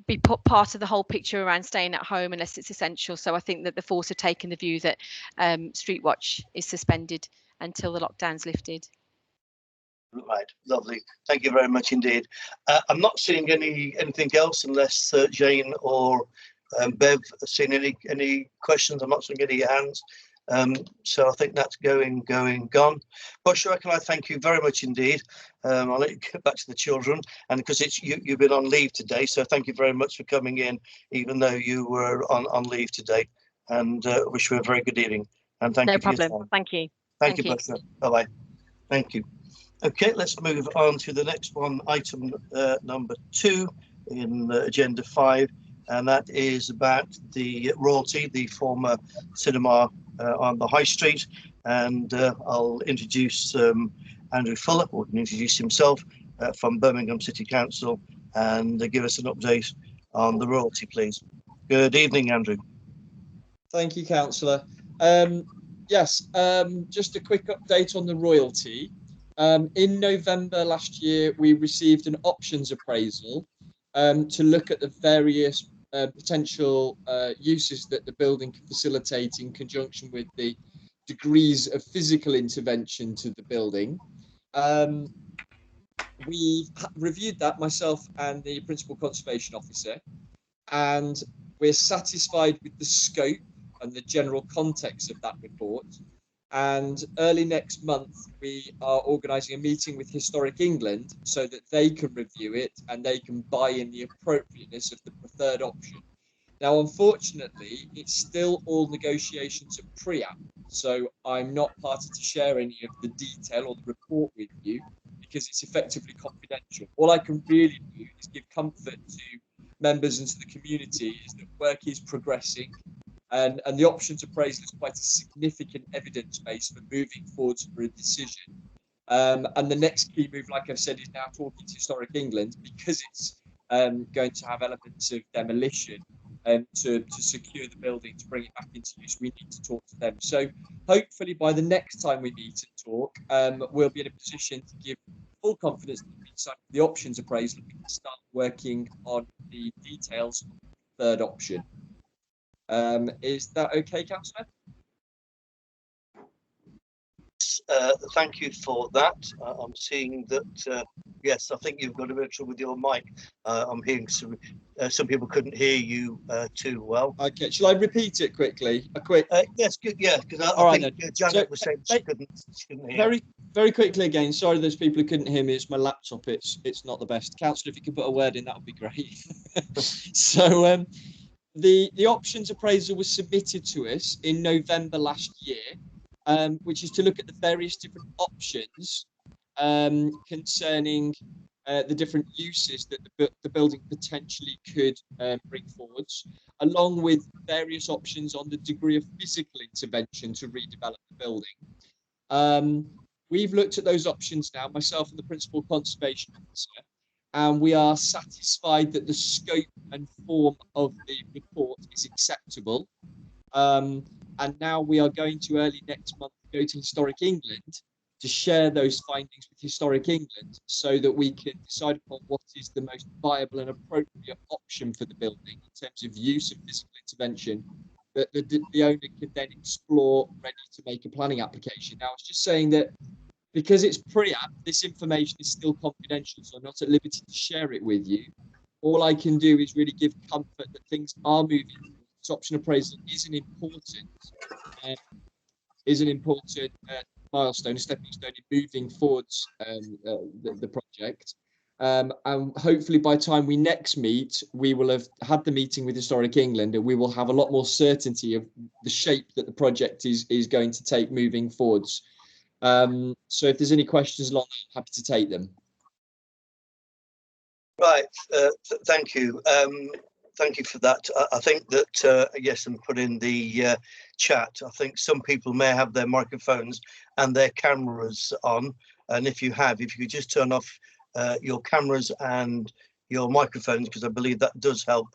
Speaker 8: be put part of the whole picture around staying at home unless it's essential. So I think that the force have taken the view that StreetWatch is suspended until the lockdown's lifted.
Speaker 2: Right, lovely. Thank you very much indeed. I'm not seeing anything else unless Jane or Bev have seen any questions. I'm not seeing any hands. So I think that's gone. Bushra, can I thank you very much indeed. I'll let you get back to the children, and because it's you've been on leave today, so thank you very much for coming in, even though you were on leave today, and wish you a very good evening. And thank you for your time.
Speaker 8: Thank you.
Speaker 2: Thank you, Bushra. Bye-bye. Thank you. Okay, let's move on to the next one, item number 2 in agenda 5, and that is about the royalty, the former cinema on the High Street, and I'll introduce Andrew Fuller, or introduce himself from Birmingham City Council, and give us an update on the royalty, please. Good evening, Andrew.
Speaker 9: Thank you, Councillor. Yes, just a quick update on the royalty. In November last year, we received an options appraisal to look at the various potential uses that the building can facilitate in conjunction with the degrees of physical intervention to the building. We reviewed that, myself and the Principal Conservation Officer, and we're satisfied with the scope and the general context of that report. And early next month, we are organising a meeting with Historic England so that they can review it and they can buy in the appropriateness of the preferred option. Now, unfortunately, it's still all negotiations at pre-app, so I'm not party to share any of the detail or the report with you because it's effectively confidential. All I can really do is give comfort to members and to the community is that work is progressing. And the options appraisal is quite a significant evidence base for moving forwards for a decision. And the next key move, like I've said, is now talking to Historic England because it's going to have elements of demolition to secure the building, to bring it back into use. We need to talk to them. So hopefully by the next time we meet and talk, we'll be in a position to give full confidence that we decided the options appraisal and we can start working on the details of the third option. Is that okay, Councillor?
Speaker 2: Thank you for that. I'm seeing that, yes, I think you've got a bit of trouble with your mic. I'm hearing some people couldn't hear you too well.
Speaker 9: Okay, shall I repeat it quickly?
Speaker 2: Yes, good, yeah, because I think Janet was saying she couldn't hear.
Speaker 9: Very quickly again, sorry those people who couldn't hear me, it's my laptop, it's not the best. Councillor, if you could put a word in, that would be great. So, the options appraisal was submitted to us in November last year, which is to look at the various different options concerning the different uses that the building potentially could bring forwards, along with various options on the degree of physical intervention to redevelop the building. We've looked at those options now, myself and the Principal Conservation Officer, and we are satisfied that the scope and form of the report is acceptable. And now we are going to early next month go to Historic England to share those findings with Historic England so that we can decide upon what is the most viable and appropriate option for the building in terms of use of physical intervention that the owner can then explore ready to make a planning application. Now, I was just saying that because it's pre-app, this information is still confidential, so I'm not at liberty to share it with you. All I can do is really give comfort that things are moving. This option appraisal is an important milestone, a stepping stone in moving forwards the project. And hopefully by the time we next meet, we will have had the meeting with Historic England and we will have a lot more certainty of the shape that the project is going to take moving forwards. So if there's any questions along that, I'm happy to take them.
Speaker 2: Right, thank you. Thank you for that. I think that, yes, and put in the chat, I think some people may have their microphones and their cameras on. And if you could just turn off your cameras and your microphones, because I believe that does help.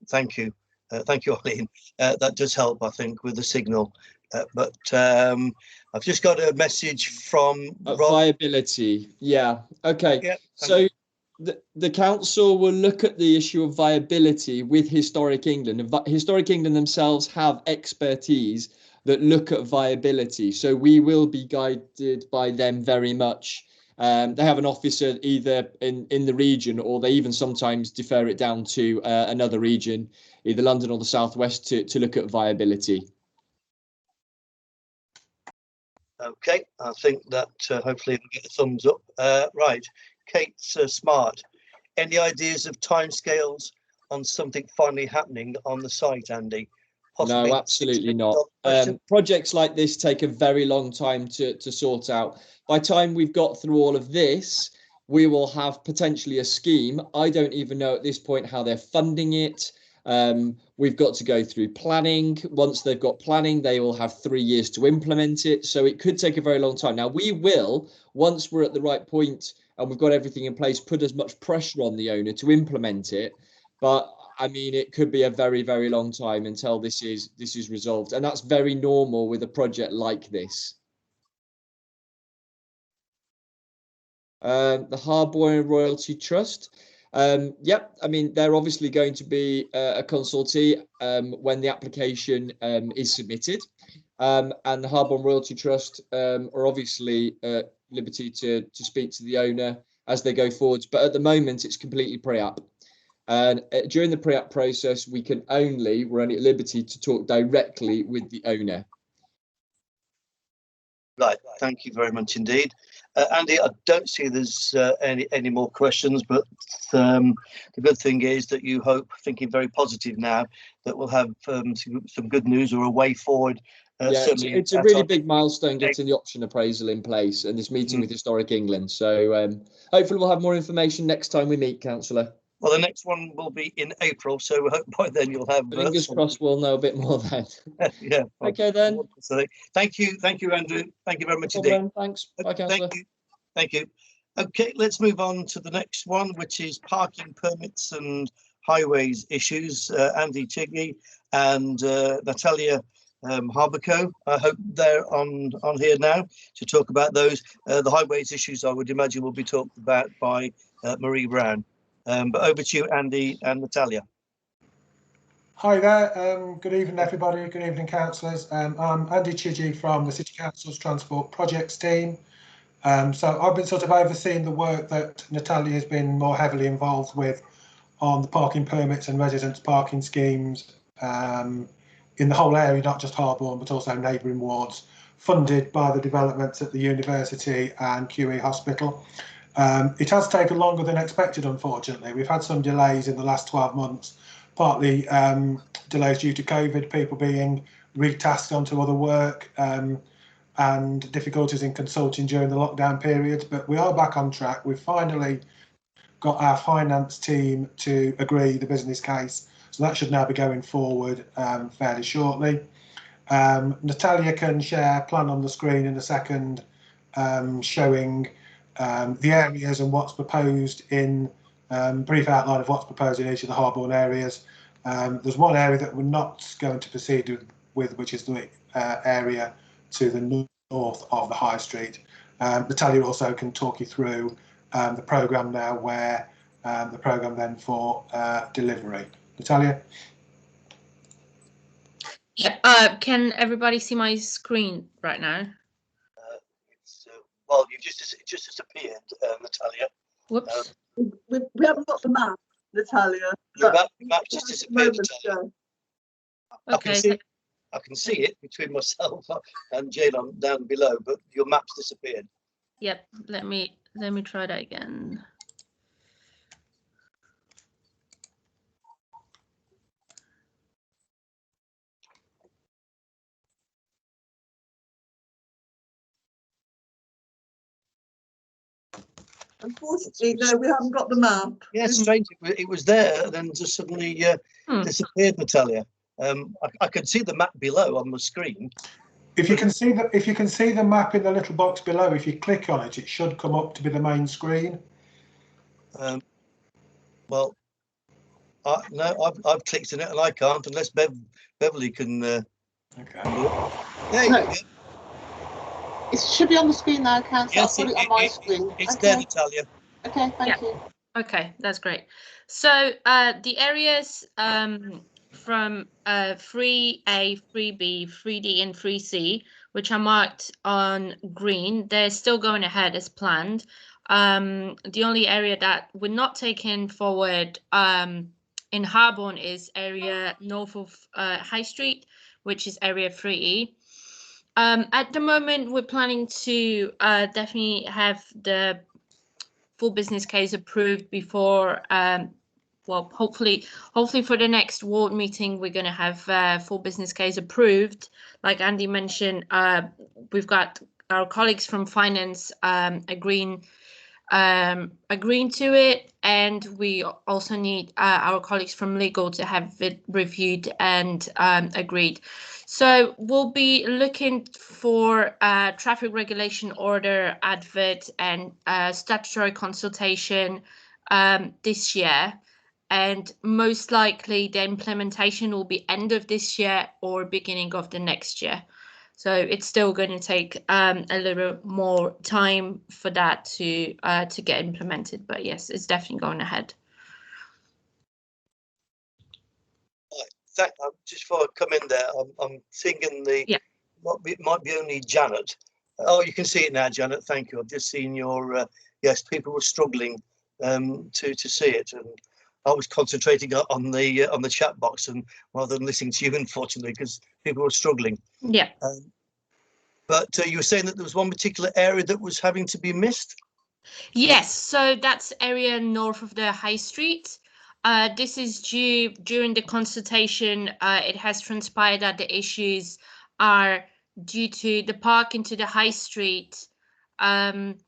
Speaker 2: Thank you. Thank you, Arlene. That does help, I think, with the signal. But I've just got a message from
Speaker 9: viability. Yeah. Okay. Yeah, so the council will look at the issue of viability with Historic England. And Historic England themselves have expertise that look at viability. So we will be guided by them very much. They have an officer either in the region, or they even sometimes defer it down to another region, either London or the Southwest, to look at viability.
Speaker 2: Okay, I think that hopefully we'll get a thumbs up. Right, Kate's smart. Any ideas of timescales on something finally happening on the site, Andy? Possibly
Speaker 9: no, absolutely not. Projects like this take a very long time to sort out. By the time we've got through all of this, we will have potentially a scheme. I don't even know at this point how they're funding it. We've got to go through planning. Once they've got planning, they will have 3 years to implement it. So it could take a very long time. Now, we will, once we're at the right point and we've got everything in place, put as much pressure on the owner to implement it. But I mean, it could be a very, very long time until this is resolved. And that's very normal with a project like this. The Harborne Royalty Trust. Yep, I mean, they're obviously going to be a consultee when the application is submitted. And the Harborne Royalty Trust are obviously at liberty to speak to the owner as they go forwards. But at the moment, it's completely pre-app. And during the pre-app process, we're only at liberty to talk directly with the owner.
Speaker 2: Right, thank you very much indeed. Andy, I don't see there's any more questions, but the good thing is that you hope, thinking very positive now, that we'll have some good news or a way forward.
Speaker 9: Yeah, it's a really big milestone getting the option appraisal in place and this meeting with Historic England. So hopefully we'll have more information next time we meet, Councillor.
Speaker 2: Well, the next one will be in April, so we hope by then you'll have.
Speaker 9: Fingers crossed, we'll know a bit more then.
Speaker 2: Yeah.
Speaker 9: Okay then.
Speaker 2: So thank you, Andrew. Thank you very much indeed.
Speaker 9: Thanks. Bye, Councillor.
Speaker 2: Thank you. Okay, let's move on to the next one, which is parking permits and highways issues. Andy Chigney and Natalia Harbico. I hope they're on here now to talk about those. The highways issues, I would imagine, will be talked about by Marie Brown. But over to you, Andy and Natalia.
Speaker 10: Hi there. Good evening, everybody. Good evening, councillors. I'm Andy Chidgey from the City Council's Transport Projects team. So I've been sort of overseeing the work that Natalia has been more heavily involved with on the parking permits and residence parking schemes in the whole area, not just Harborne, but also neighbouring wards, funded by the developments at the university and QE Hospital. It has taken longer than expected, unfortunately. We've had some delays in the last 12 months, partly delays due to COVID, people being retasked onto other work, and difficulties in consulting during the lockdown period. But we are back on track. We've finally got our finance team to agree the business case, so that should now be going forward fairly shortly. Natalia can share a plan on the screen in a second, showing the areas and what's proposed in brief outline of what's proposed in each of the Harborne areas. There's one area that we're not going to proceed with, which is the area to the north of the High Street. Natalia also can talk you through the programme now, where the programme then for delivery. Natalia?
Speaker 11: Can everybody see my screen right now?
Speaker 2: Well, it just disappeared, Natalia.
Speaker 11: Whoops.
Speaker 1: We haven't got the map, Natalia.
Speaker 2: The map just disappeared, Natalia.
Speaker 11: Okay.
Speaker 2: I can see it between myself and Jane down below, but your map's disappeared.
Speaker 11: Yep. Let me try that again.
Speaker 1: Unfortunately, no, we haven't got the map.
Speaker 2: Yeah, it's strange. It was there, and then just suddenly disappeared, Natalia. I could see the map below on the screen.
Speaker 10: If you can see the map in the little box below, if you click on it, it should come up to be the main screen.
Speaker 2: Well, no, I've clicked on it and I can't, unless Beverly can.
Speaker 10: Okay.
Speaker 2: There you go.
Speaker 4: It should be on the screen now, Councillor.
Speaker 2: Yes,
Speaker 4: I'll put it on my screen.
Speaker 2: It's there, Natalia.
Speaker 4: Okay, thank you.
Speaker 11: Okay, that's great. So the areas from 3A, 3B, 3D and 3C, which are marked on green, they're still going ahead as planned. The only area that we're not taking forward in Harborne is area north of High Street, which is area 3E. At the moment, we're planning to definitely have the full business case approved before, well, hopefully for the next ward meeting, we're going to have full business case approved. Like Andy mentioned, we've got our colleagues from finance agreeing to it, and we also need our colleagues from legal to have it reviewed and agreed. So we'll be looking for traffic regulation order, advert, and statutory consultation this year, and most likely the implementation will be end of this year or beginning of the next year. So it's still going to take a little more time for that to get implemented. But yes, it's definitely going ahead.
Speaker 2: Just before I come in there, I'm thinking
Speaker 11: Yeah.
Speaker 2: might be only Janet. Oh, you can see it now, Janet. Thank you. I've just seen your yes. People were struggling to see it, and I was concentrating on the chat box and rather than listening to you, unfortunately, because people were struggling.
Speaker 11: Yeah.
Speaker 2: But you were saying that there was one particular area that was having to be missed.
Speaker 11: Yes, so that's area north of the High Street. This is during the consultation. It has transpired that the issues are due to the parking to the High Street and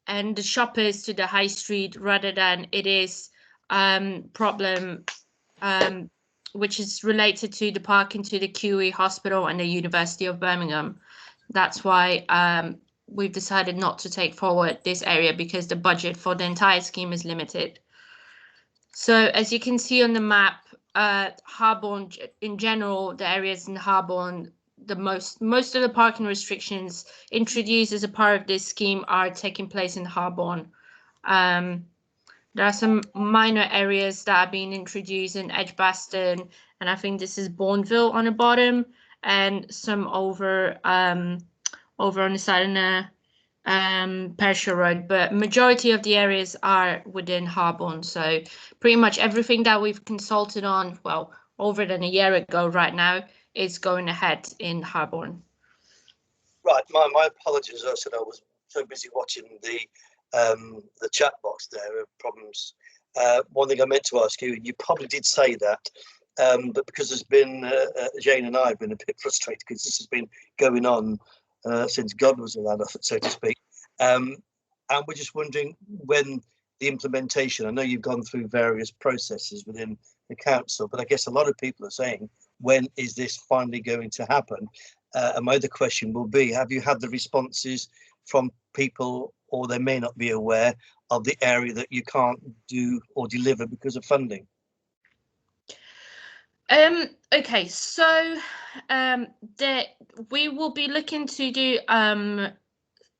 Speaker 11: the shoppers to the High Street, rather than it is problem which is related to the parking to the QE Hospital and the University of Birmingham. That's why we've decided not to take forward this area, because the budget for the entire scheme is limited. So as you can see on the map, Harborne in general, the areas in Harborne, most of the parking restrictions introduced as a part of this scheme are taking place in Harborne. There are some minor areas that are being introduced in Edgbaston, and I think this is Bourneville on the bottom, and some over on the side of the Pershore Road. But majority of the areas are within Harborne. So pretty much everything that we've consulted on, well, over than a year ago right now, is going ahead in Harborne.
Speaker 2: Right, my apologies. I said I was so busy watching the chat box there of problems. One thing I meant to ask you, you probably did say that, but because there's been Jane and I have been a bit frustrated because this has been going on since God was around, so to speak, and we're just wondering when the implementation. I know you've gone through various processes within the council, but I guess a lot of people are saying, when is this finally going to happen? And my other question will be, have you had the responses from people, or they may not be aware of the area that you can't do or deliver because of funding?
Speaker 11: Okay, so we will be looking to do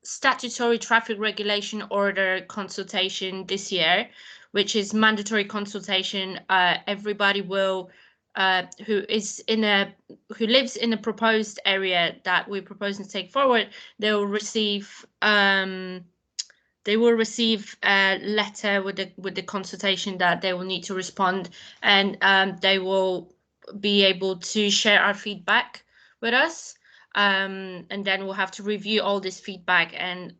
Speaker 11: statutory traffic regulation order consultation this year, which is mandatory consultation. Everybody will who lives in a proposed area that we're proposing to take forward, they will receive a letter with the consultation that they will need to respond, and they will be able to share our feedback with us, and then we'll have to review all this feedback and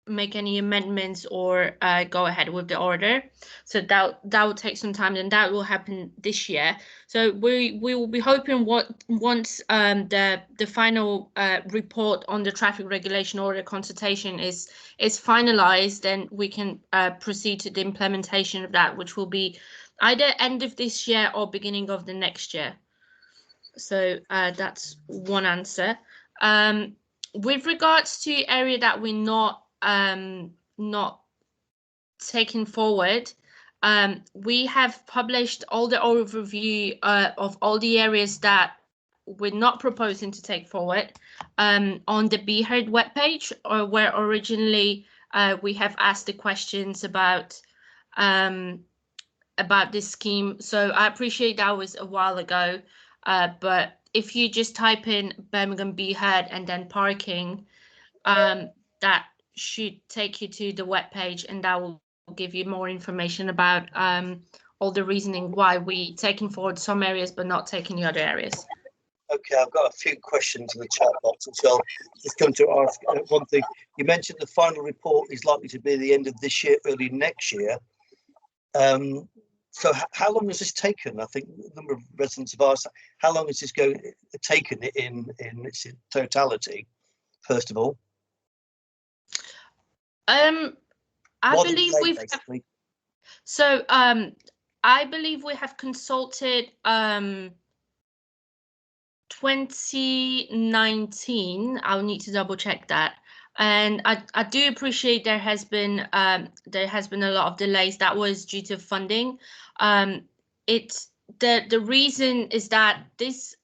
Speaker 11: make any amendments or go ahead with the order. So that will take some time, and that will happen this year. So we will be hoping once the final report on the traffic regulation order consultation is finalized, then we can proceed to the implementation of that, which will be either end of this year or beginning of the next year. So that's one answer. With regards to area that we're not taking forward, we have published all the overview of all the areas that we're not proposing to take forward on the Be Heard webpage, or where originally we have asked the questions about this scheme. So I appreciate that was a while ago, but if you just type in Birmingham Be Heard and then parking, that should take you to the webpage, and that will give you more information about all the reasoning why we taking forward some areas but not taking the other areas.
Speaker 2: Okay, I've got a few questions in the chat box, which I'll just come to ask. One thing, you mentioned the final report is likely to be the end of this year, early next year. So how long has this taken? I think a number of residents have asked, how long has this taken in its totality, first of all?
Speaker 11: I believe I believe we have consulted 2019. I'll need to double check that. And I do appreciate there has been a lot of delays. That was due to funding. The reason is that this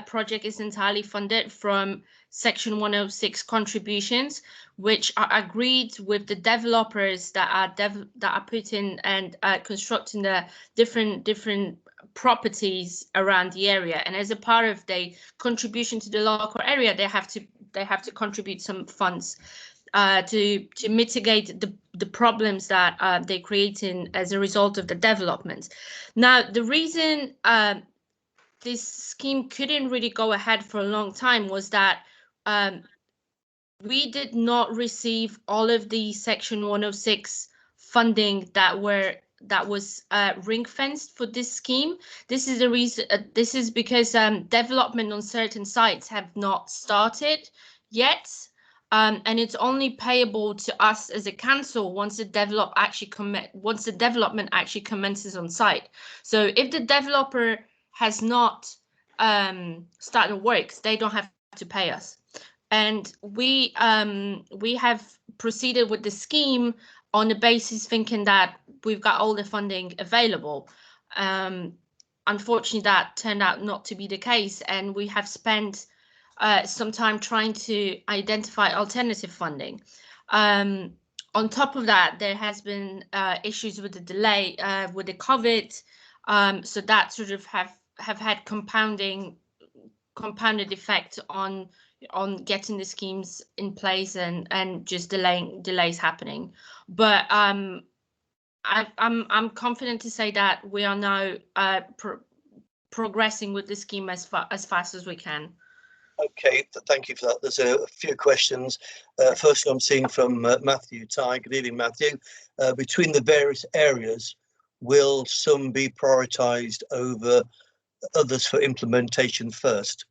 Speaker 11: project is entirely funded from Section 106 contributions, which are agreed with the developers that are putting and constructing the different properties around the area. And as a part of the contribution to the local area, they have to contribute some funds to mitigate the problems that they're creating as a result of the development. Now, the reason this scheme couldn't really go ahead for a long time was that we did not receive all of the Section 106 funding that was ring fenced for this scheme. This is the reason. This is because development on certain sites have not started yet. And it's only payable to us as a council once the development actually commences on site. So if the developer has not started works, they don't have to pay us. And we have proceeded with the scheme on the basis thinking that we've got all the funding available. Unfortunately, that turned out not to be the case, and we have spent some time trying to identify alternative funding. On top of that, there has been issues with the delay with the COVID, so that sort of have had compounded effect on getting the schemes in place and just delays happening. But I'm confident to say that we are now progressing with the scheme as fast as we can.
Speaker 2: Okay, thank you for that. There's a few questions. First, I'm seeing from Matthew Ty. Good evening, Matthew. Between the various areas, will some be prioritised over others for implementation first?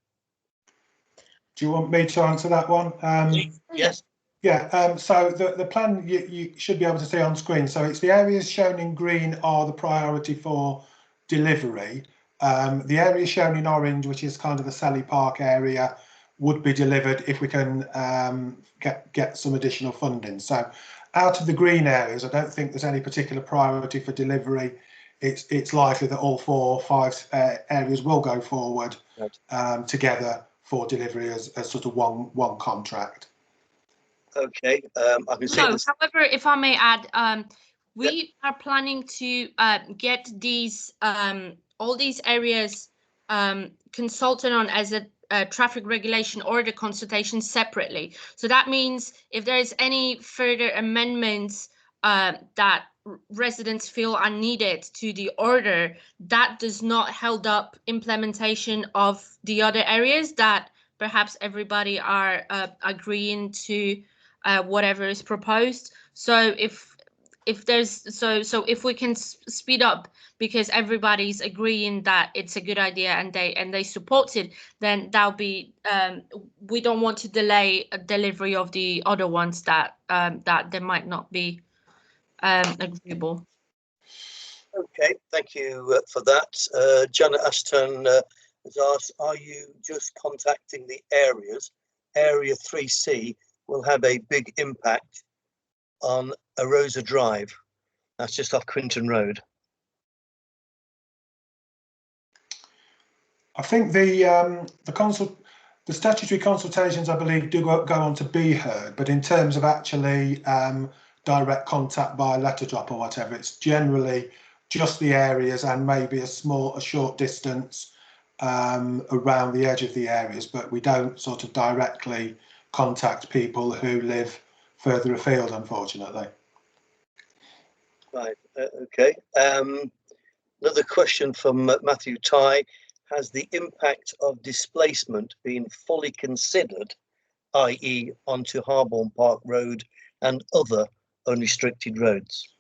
Speaker 10: Do you want me to answer that one?
Speaker 2: Yes.
Speaker 10: Yeah, so the plan you should be able to see on screen. So it's the areas shown in green are the priority for delivery. The area shown in orange, which is kind of the Sally Park area, would be delivered if we can get some additional funding. So out of the green areas, I don't think there's any particular priority for delivery. It's likely that all 4 or 5 areas will go forward together for delivery as sort of one contract.
Speaker 2: Okay, I can see this.
Speaker 11: However, if I may add, we are planning to get these all these areas consulted on as a traffic regulation order consultation separately. So that means if there is any further amendments that residents feel are needed to the order, that does not hold up implementation of the other areas, that perhaps everybody are agreeing to whatever is proposed. So if we can speed up because everybody's agreeing that it's a good idea and they support it, then that'll be we don't want to delay a delivery of the other ones that they might not be agreeable.
Speaker 2: Okay, thank you for that. Janet Ashton has asked, are you just contacting the areas? Area 3C will have a big impact on Arosa Drive. That's just off Quinton Road.
Speaker 10: I think the statutory consultations, I believe, do go on to be heard, but in terms of actually direct contact by letter drop or whatever, it's generally just the areas and maybe a short distance around the edge of the areas, but we don't sort of directly contact people who live further afield, unfortunately.
Speaker 2: Right, okay. Another question from Matthew Ty. Has the impact of displacement been fully considered, i.e. onto Harborne Park Road and other unrestricted roads?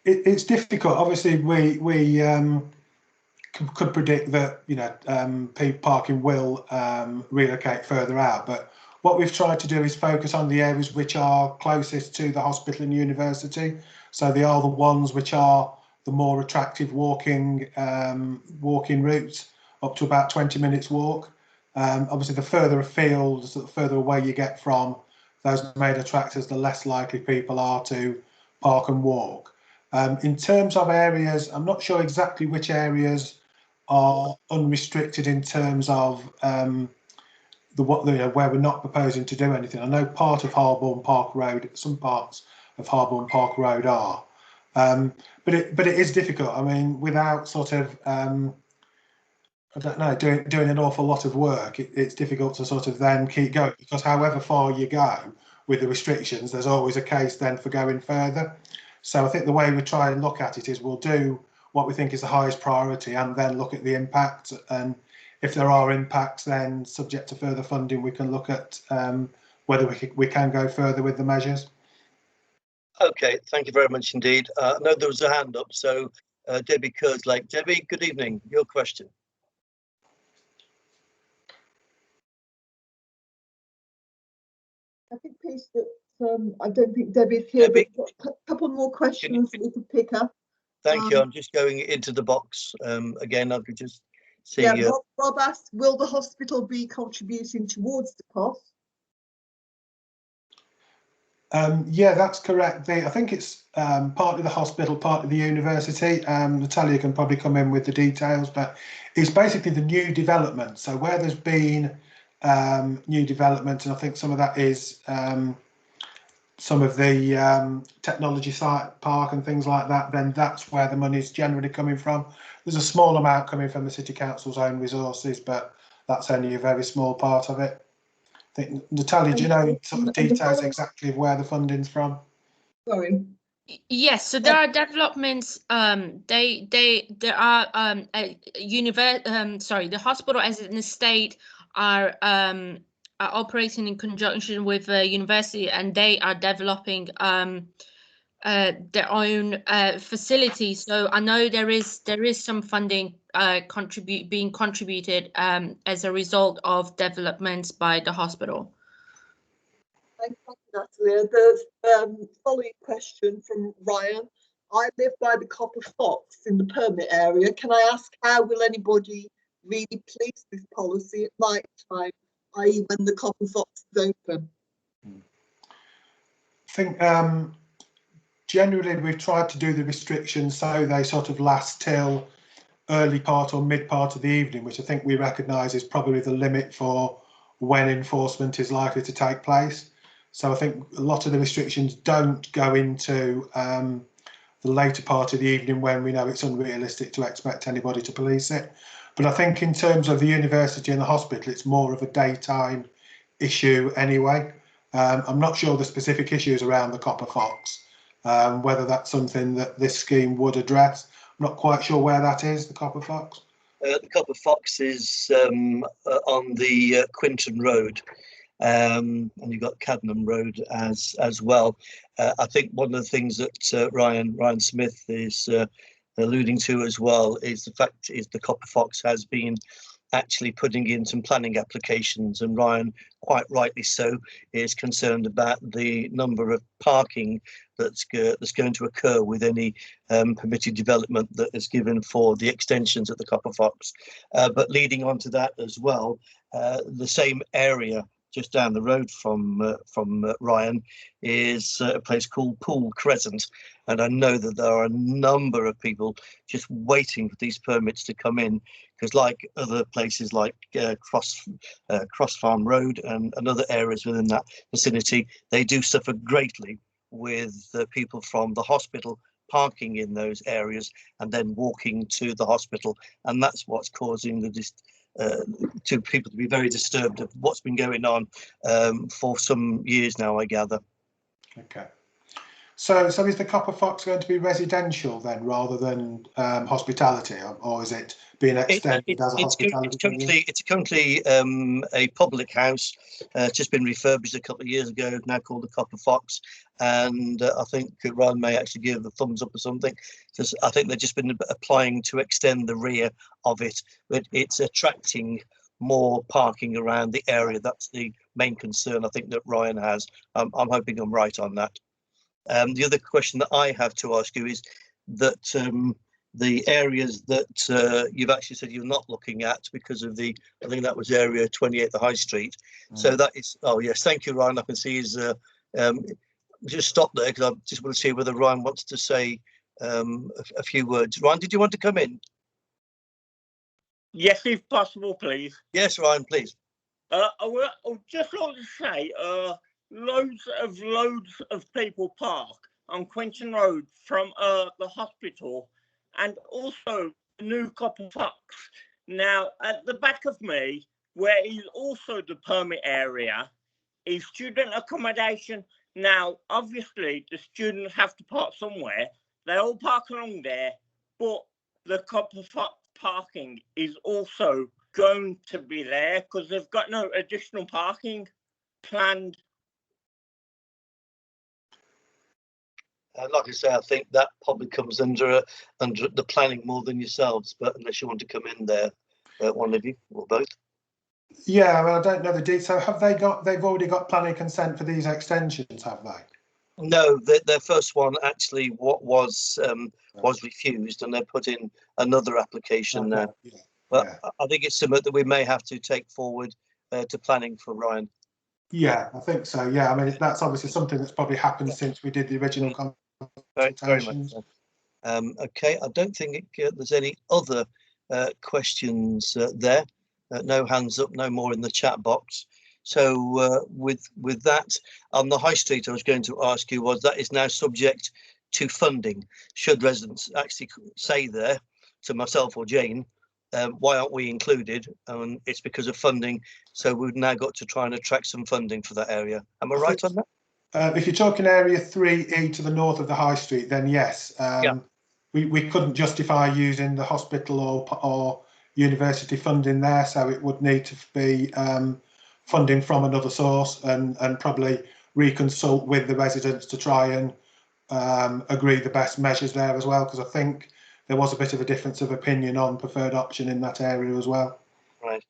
Speaker 10: It's difficult. Obviously, we could predict that, you know, parking will relocate further out, but what we've tried to do is focus on the areas which are closest to the hospital and university. So they are the ones which are the more attractive walking routes, up to about 20 minutes walk. Obviously, the further afield, the further away you get from those main attractors, the less likely people are to park and walk. In terms of areas, I'm not sure exactly which areas are unrestricted in terms of where we're not proposing to do anything. I know part of Harborne Park Road, some parts of Harborne Park Road are, but it is difficult. I mean, without sort of I don't know, doing an awful lot of work, it's difficult to sort of then keep going, because however far you go with the restrictions, there's always a case then for going further. So I think the way we try and look at it is we'll do what we think is the highest priority and then look at the impact. And if there are impacts, then subject to further funding, we can look at whether we can go further with the measures.
Speaker 2: Okay, thank you very much indeed. No, there was a hand up, so Debbie Kerslake. Debbie, good evening. Your question.
Speaker 1: I think, Peter, that I don't think Debbie's here,
Speaker 2: Debbie,
Speaker 1: but a couple more questions we could pick up.
Speaker 2: Thank you. I'm just going into the box again. I could just see.
Speaker 1: Yeah, Rob asked, will the hospital be contributing towards the cost?
Speaker 10: Yeah, that's correct. I think it's partly the hospital, partly the university. Natalia can probably come in with the details, but it's basically the new development. So where there's been new development, and I think some of that is some of the technology site park and things like that, then that's where the money is generally coming from. There's a small amount coming from the City Council's own resources, but that's only a very small part of it. I think, Natalia, do you know some details exactly of where the funding's from?
Speaker 1: Sorry.
Speaker 11: Yes, so there are developments. There are the hospital as an estate are operating in conjunction with the university, and they are developing their own facilities. So I know there is some funding being contributed as a result of developments by the hospital.
Speaker 1: Thank you, Natalia. There's following question from Ryan. I live by the Copper Fox in the permit area. Can I ask, how will anybody really police this policy at night time, i.e. when the Copper Fox is open?
Speaker 10: I think generally we've tried to do the restrictions so they sort of last till early part or mid part of the evening, which I think we recognise is probably the limit for when enforcement is likely to take place. So I think a lot of the restrictions don't go into the later part of the evening when we know it's unrealistic to expect anybody to police it. But I think in terms of the university and the hospital, it's more of a daytime issue anyway. I'm not sure the specific issues around the Copper Fox, whether that's something that this scheme would address. I'm not quite sure where that is, the Copper Fox.
Speaker 2: The Copper Fox is on the Quinton Road, and you've got Cadnam Road as well. I think one of the things that Ryan Smith is alluding to as well is the fact is the Copper Fox has been actually putting in some planning applications, and Ryan, quite rightly so, is concerned about the number of parking that's going to occur with any permitted development that is given for the extensions at the Copper Fox. But leading on to that as well, the same area just down the road from Ryan is a place called Poole Crescent, and I know that there are a number of people just waiting for these permits to come in, because like other places like Cross Farm Road and other areas within that vicinity, they do suffer greatly with people from the hospital parking in those areas and then walking to the hospital, and that's what's causing to people to be very disturbed of what's been going on for some years now, I gather. Okay.
Speaker 10: So is the Copper Fox going to be residential then, rather than hospitality, or is it being extended as a hospitality?
Speaker 2: It's currently a public house. It's just been refurbished a couple of years ago, now called the Copper Fox, and I think Ryan may actually give a thumbs up or something. Because I think they've just been applying to extend the rear of it, but it's attracting more parking around the area. That's the main concern I think that Ryan has. I'm hoping I'm right on that. The other question that I have to ask you is that the areas that you've actually said you're not looking at because of I think that was area 28, the High Street. So that is, oh yes, thank you, Ryan. I can see he's just stop there because I just want to see whether Ryan wants to say a few words. Ryan, did you want to come in?
Speaker 12: Yes, if possible, please.
Speaker 2: Yes, Ryan, please.
Speaker 12: I would just like to say, loads of people park on Quentin Road from the hospital, and also the new Copper Fox. Now, at the back of me, where is also the permit area, is student accommodation. Now, obviously, the students have to park somewhere. They all park along there, but the Copper Fox parking is also going to be there because they've got no additional parking planned.
Speaker 2: Like I say, I think that probably comes under the planning more than yourselves, but unless you want to come in there, one of you or both.
Speaker 10: Yeah, well, I don't know the detail. They've already got planning consent for these extensions, have they?
Speaker 2: No, their first one actually was refused, and they put in another application now.
Speaker 10: Yeah.
Speaker 2: But
Speaker 10: yeah.
Speaker 2: I think it's something that we may have to take forward to planning for Ryan.
Speaker 10: Yeah, I think so. Yeah, I mean that's obviously something that's probably happened since we did the original consultations.
Speaker 2: Very much so. Okay, I don't think there's any other questions there. No hands up, no more in the chat box. So with that, on the high street, I was going to ask you was that is now subject to funding. Should residents actually say there to myself or Jane, why aren't we included? It's because of funding. So we've now got to try and attract some funding for that area. Am I right on that?
Speaker 10: If you're talking area 3E to the north of the high street, then yes. We couldn't justify using the hospital or university funding there, so it would need to be funding from another source and probably reconsult with the residents to try and agree the best measures there as well, because I think there was a bit of a difference of opinion on preferred option in that area as well.
Speaker 2: Right.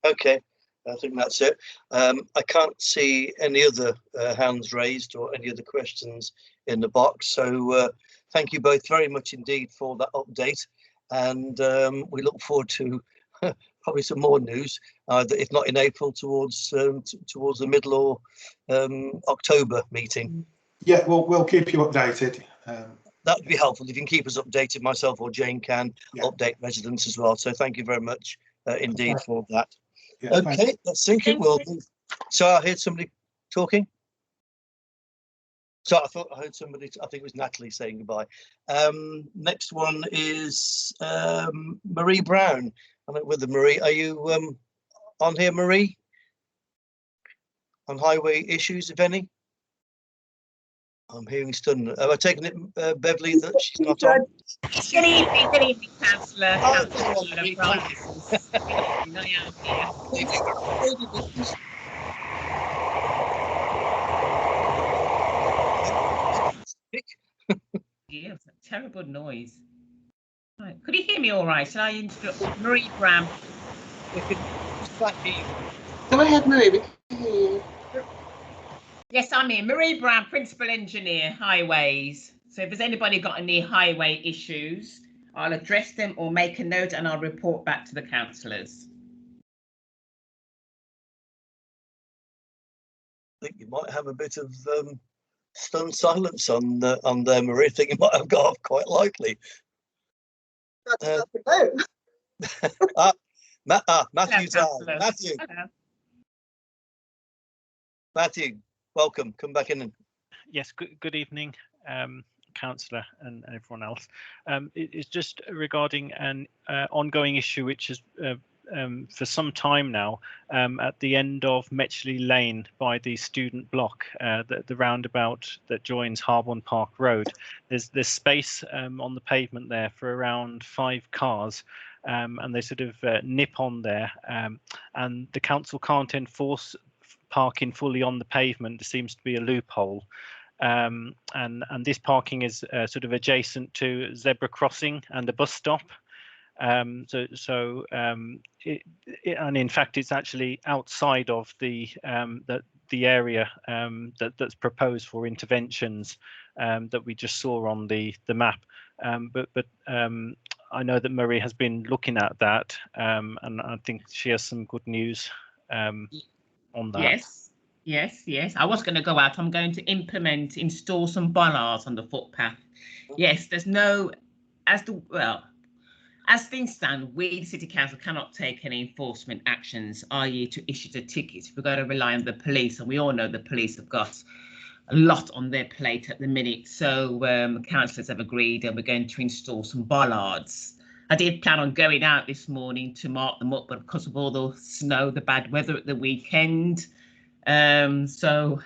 Speaker 2: Okay. I think that's it. I can't see any other hands raised or any other questions in the box. So thank you both very much indeed for that update. And we look forward to probably some more news, if not in April, towards the middle or October meeting.
Speaker 10: Yeah, we'll keep you updated.
Speaker 2: That would be helpful. If you can keep us updated, myself or Jane can update residents as well. So thank you very much indeed for that.
Speaker 10: Yeah,
Speaker 2: okay, let's think it will. So I heard somebody talking. So I thought I heard somebody, I think it was Natalie saying goodbye. Next one is Marie Brown. I'm with the Marie. Are you on here, Marie? On highway issues, if any? I'm hearing stun. Have I taken it, Beverly, that she's not on?
Speaker 13: Good evening, Councillor. Yeah, it's a terrible noise. Right. Could you hear me all right? Shall I introduce Marie Brown?
Speaker 4: Go ahead, Marie. We can hear you.
Speaker 13: Yes, I'm here. Marie Brown, Principal Engineer, Highways. So if there's anybody got any highway issues, I'll address them or make a note and I'll report back to the councillors.
Speaker 2: I think you might have a bit of stunned silence on there, Marie. I think you might have got off quite lightly. Matthew's on. Matthew, welcome. Come back in.
Speaker 14: Yes, good evening, Councillor and everyone else. It's just regarding an ongoing issue which is for some time now at the end of Metchley Lane by the student block, the roundabout that joins Harborne Park Road. There's space on the pavement there for around 5 cars, and they sort of nip on there, and the council can't enforce parking fully on the pavement. There seems to be a loophole. And this parking is sort of adjacent to zebra crossing and a bus stop. And in fact, it's actually outside of the area that's proposed for interventions that we just saw on the map. But I know that Marie has been looking at that, and I think she has some good news on that.
Speaker 13: Yes. I was going to go out. I'm going to install some bollards on the footpath. Yes, there's no, As things stand, we, the City Council, cannot take any enforcement actions, i.e. to issue the tickets. We've got to rely on the police, and we all know the police have got a lot on their plate at the minute. So councillors have agreed, and we're going to install some bollards. I did plan on going out this morning to mark them up, but because of all the snow, the bad weather at the weekend, so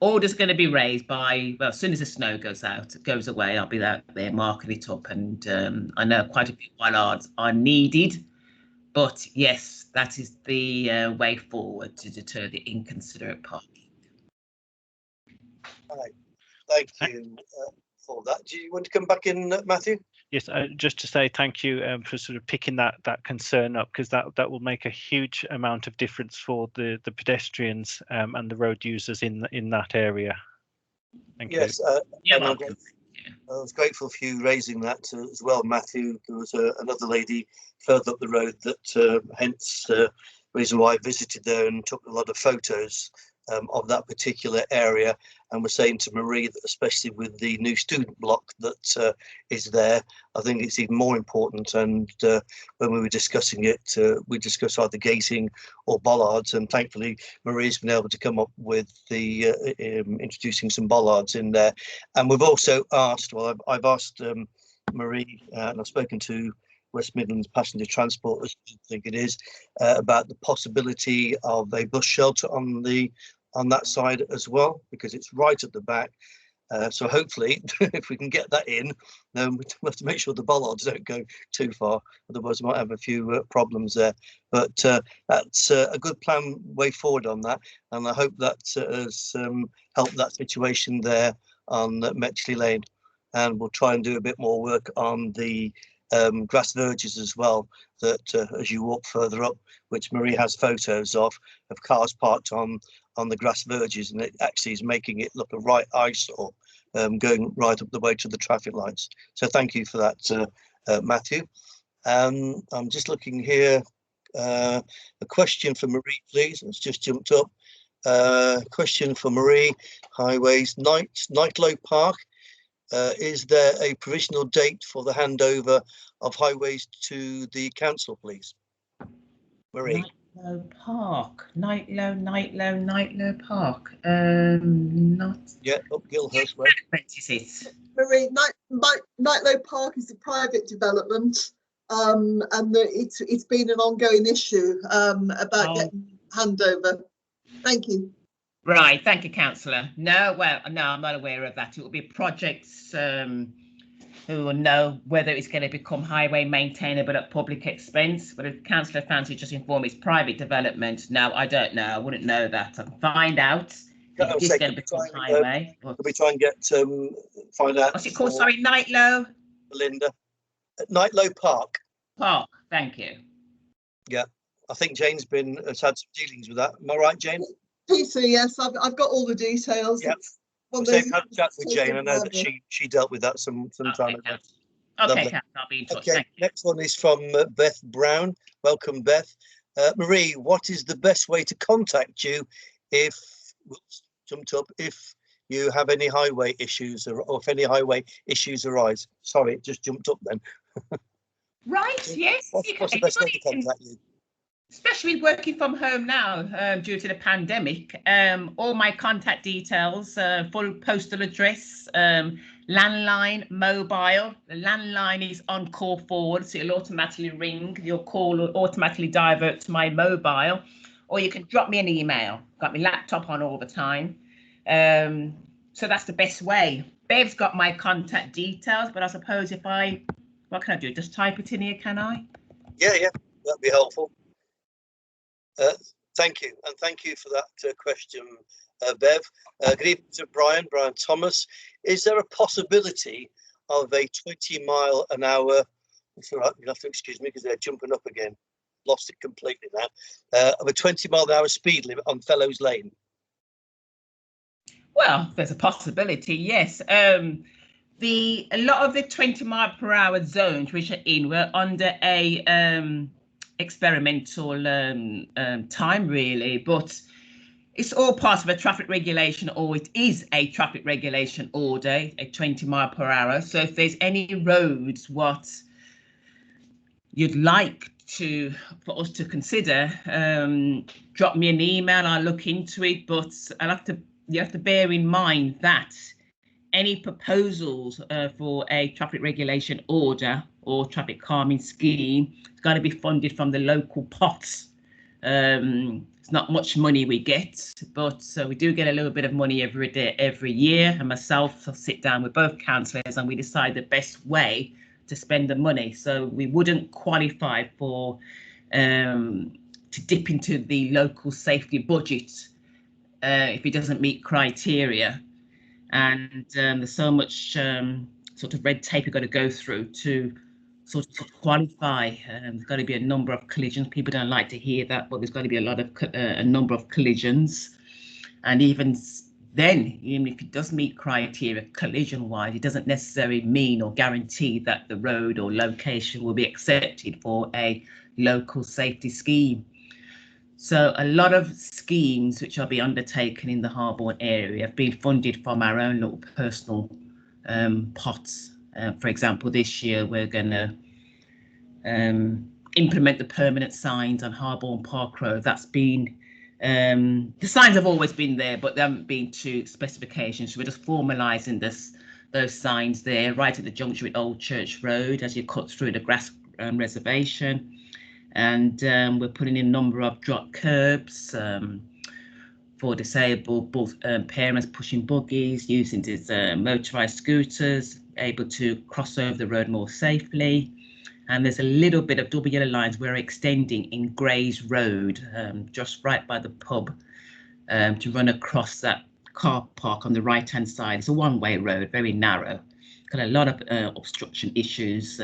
Speaker 13: order's going to be raised by, well, as soon as the snow goes away, I'll be out there marking it up. And I know quite a few bollards are needed, but yes, that is the way forward to deter the inconsiderate parking.
Speaker 2: Right. Thank you for that. Do you want to come back in, Matthew?
Speaker 14: Yes, just to say thank you for sort of picking that concern up, because that will make a huge amount of difference for the pedestrians and the road users in that area. Thank you.
Speaker 2: Yes, I was grateful for you raising that as well, Matthew. There was another lady further up the road that hence the reason why I visited there and took a lot of photos of that particular area, and was saying to Marie that especially with the new student block that is there, I think it's even more important. And when we were discussing it, we discussed either gating or bollards, and thankfully Marie's been able to come up with the introducing some bollards in there. And we've also asked, well, I've asked Marie, and I've spoken to West Midlands Passenger Transport, I think it is, about the possibility of a bus shelter on that side as well, because it's right at the back. So hopefully, if we can get that in, then we have to make sure the bollards don't go too far. Otherwise, we might have a few problems there. But that's a good plan way forward on that, and I hope that has helped that situation there on Metchley Lane. And we'll try and do a bit more work on the grass verges as well, that as you walk further up, which Marie has photos of cars parked on the grass verges, and it actually is making it look a right eyesore going right up the way to the traffic lights. So thank you for that, Matthew. I'm just looking here, a question for Marie, please. It's just jumped up. Question for Marie. Highways, Nightlow Park. Is there a provisional date for the handover of highways to the council, please? Marie.
Speaker 13: Nightlow Park. Nightlow Park. Not.
Speaker 2: Yeah, up Gilhurst Way.
Speaker 1: Marie, Nightlow Park is a private development, and it's been an ongoing issue about getting handover. Thank you.
Speaker 13: Right, thank you, councillor. No, I'm not aware of that. It will be projects who will know whether it's going to become highway maintainable at public expense. But if councillor fancy just inform it's private development, no, I don't know. I wouldn't know that. I can find out if it is going to become highway.
Speaker 2: Can we try and get find out?
Speaker 13: What's it called? Sorry, Nightlow.
Speaker 2: Belinda. Nightlow Park.
Speaker 13: Park. Thank you.
Speaker 2: Yeah, I think Jane's has had some dealings with that. Am I right, Jane?
Speaker 1: Peter, yes, I've got all the details.
Speaker 2: Yep. I've had a chat with Jane. I know that she dealt with that some time ago.
Speaker 13: Okay, I'll be in touch.
Speaker 2: Okay, next one is from Beth Brown. Welcome, Beth. Marie, what is the best way to contact you if you have any highway issues or if any highway issues arise? Sorry, it just jumped up then.
Speaker 13: Right, yes.
Speaker 2: What's the best way to contact you?
Speaker 13: Especially working from home now due to the pandemic, all my contact details, full postal address, landline, mobile. The landline is on call forward, so it'll automatically ring. Your call will automatically divert to my mobile, or you can drop me an email. Got my laptop on all the time. So that's the best way. Bev's got my contact details, but I suppose what can I do? Just type it in here, can I?
Speaker 2: Yeah, that'd be helpful. Thank you, and thank you for that question, Bev. Good evening to Brian Thomas. Is there a possibility of a 20-mile-an-hour? It's all right, you'll have to excuse me because they're jumping up again. Lost it completely now. Of a 20-mile-an-hour speed limit on Fellows Lane?
Speaker 13: Well, there's a possibility, yes. A lot of the 20-mile-per-hour zones which are in were under a experimental time, really, but it's all part of a traffic regulation, or it is a traffic regulation order, a 20 mile per hour. So if there's any roads what you'd like for us to consider, drop me an email. I'll look into it, but you have to bear in mind that any proposals for a traffic regulation order or traffic calming scheme is going to be funded from the local pots. It's not much money we get, but we do get a little bit of money every year. And myself, I'll sit down with both councillors and we decide the best way to spend the money. So we wouldn't qualify for to dip into the local safety budget if it doesn't meet criteria. And there's so much sort of red tape you've got to go through to sort of qualify. There's got to be a number of collisions. People don't like to hear that, but there's got to be a number of collisions. And even then, even if it does meet criteria collision-wise, it doesn't necessarily mean or guarantee that the road or location will be accepted for a local safety scheme. So a lot of schemes which are being undertaken in the Harborne area have been funded from our own little personal pots. For example, this year we're going to implement the permanent signs on Harborne Park Road. That's been the signs have always been there, but they haven't been to specifications. So we're just formalising those signs there, right at the junction with Old Church Road as you cut through the grass reservation. And we're putting in a number of drop curbs for disabled parents pushing buggies, using these motorised scooters, able to cross over the road more safely. And there's a little bit of double yellow lines we're extending in Grays Road, just right by the pub, to run across that car park on the right-hand side. It's a one-way road, very narrow. Got a lot of obstruction issues.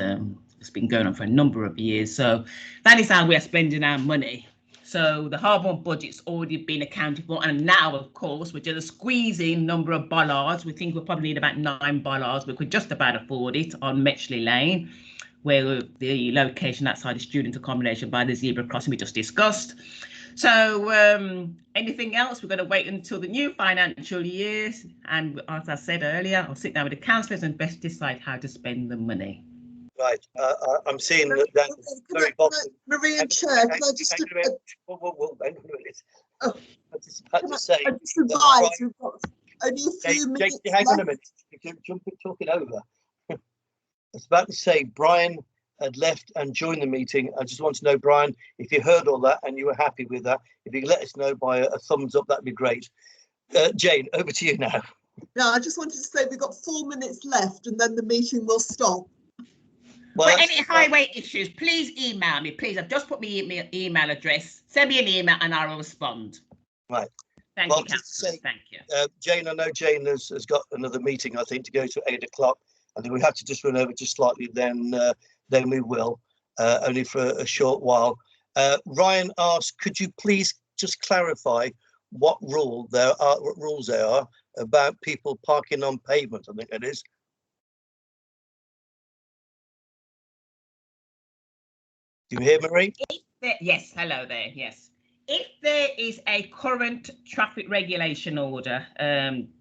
Speaker 13: It's been going on for a number of years. So that is how we're spending our money. So the Harborne budget's already been accounted for. And now, of course, we're just squeezing number of bollards. We think we'll probably need about 9 bollards. We could just about afford it on Metchley Lane, where the location outside the student accommodation by the zebra crossing we just discussed. So anything else, we're going to wait until the new financial year. And as I said earlier, I'll sit down with the councillors and best decide how to spend the money.
Speaker 2: Right, I'm seeing that down at the very bottom.
Speaker 1: Marie and Chair, can I just...
Speaker 2: Hang on a minute. I was just about to say...
Speaker 1: I just advise we've got only a few minutes
Speaker 2: hang on a
Speaker 1: left.
Speaker 2: minute, you can talk it over. I was about to say Brian had left and joined the meeting. I just want to know, Brian, if you heard all that and you were happy with that, if you could let us know by a thumbs up, that'd be great. Jane, over to you now.
Speaker 1: No, I just wanted to say we've got 4 minutes left and then the meeting will stop.
Speaker 13: Well, for any highway issues, please email me. Please, I've just put my email address. Send me an email and I will respond.
Speaker 2: Right.
Speaker 13: Thank you, Councillor. Thank you.
Speaker 2: Jane, I know Jane has got another meeting, I think, to go to 8 o'clock. I think we have to just run over just slightly, then we will, only for a short while. Ryan asked, could you please just clarify what rules there are about people parking on pavement? I think it is. Do you hear, Marie?
Speaker 13: Yes, hello there, yes. If there is a current traffic regulation order,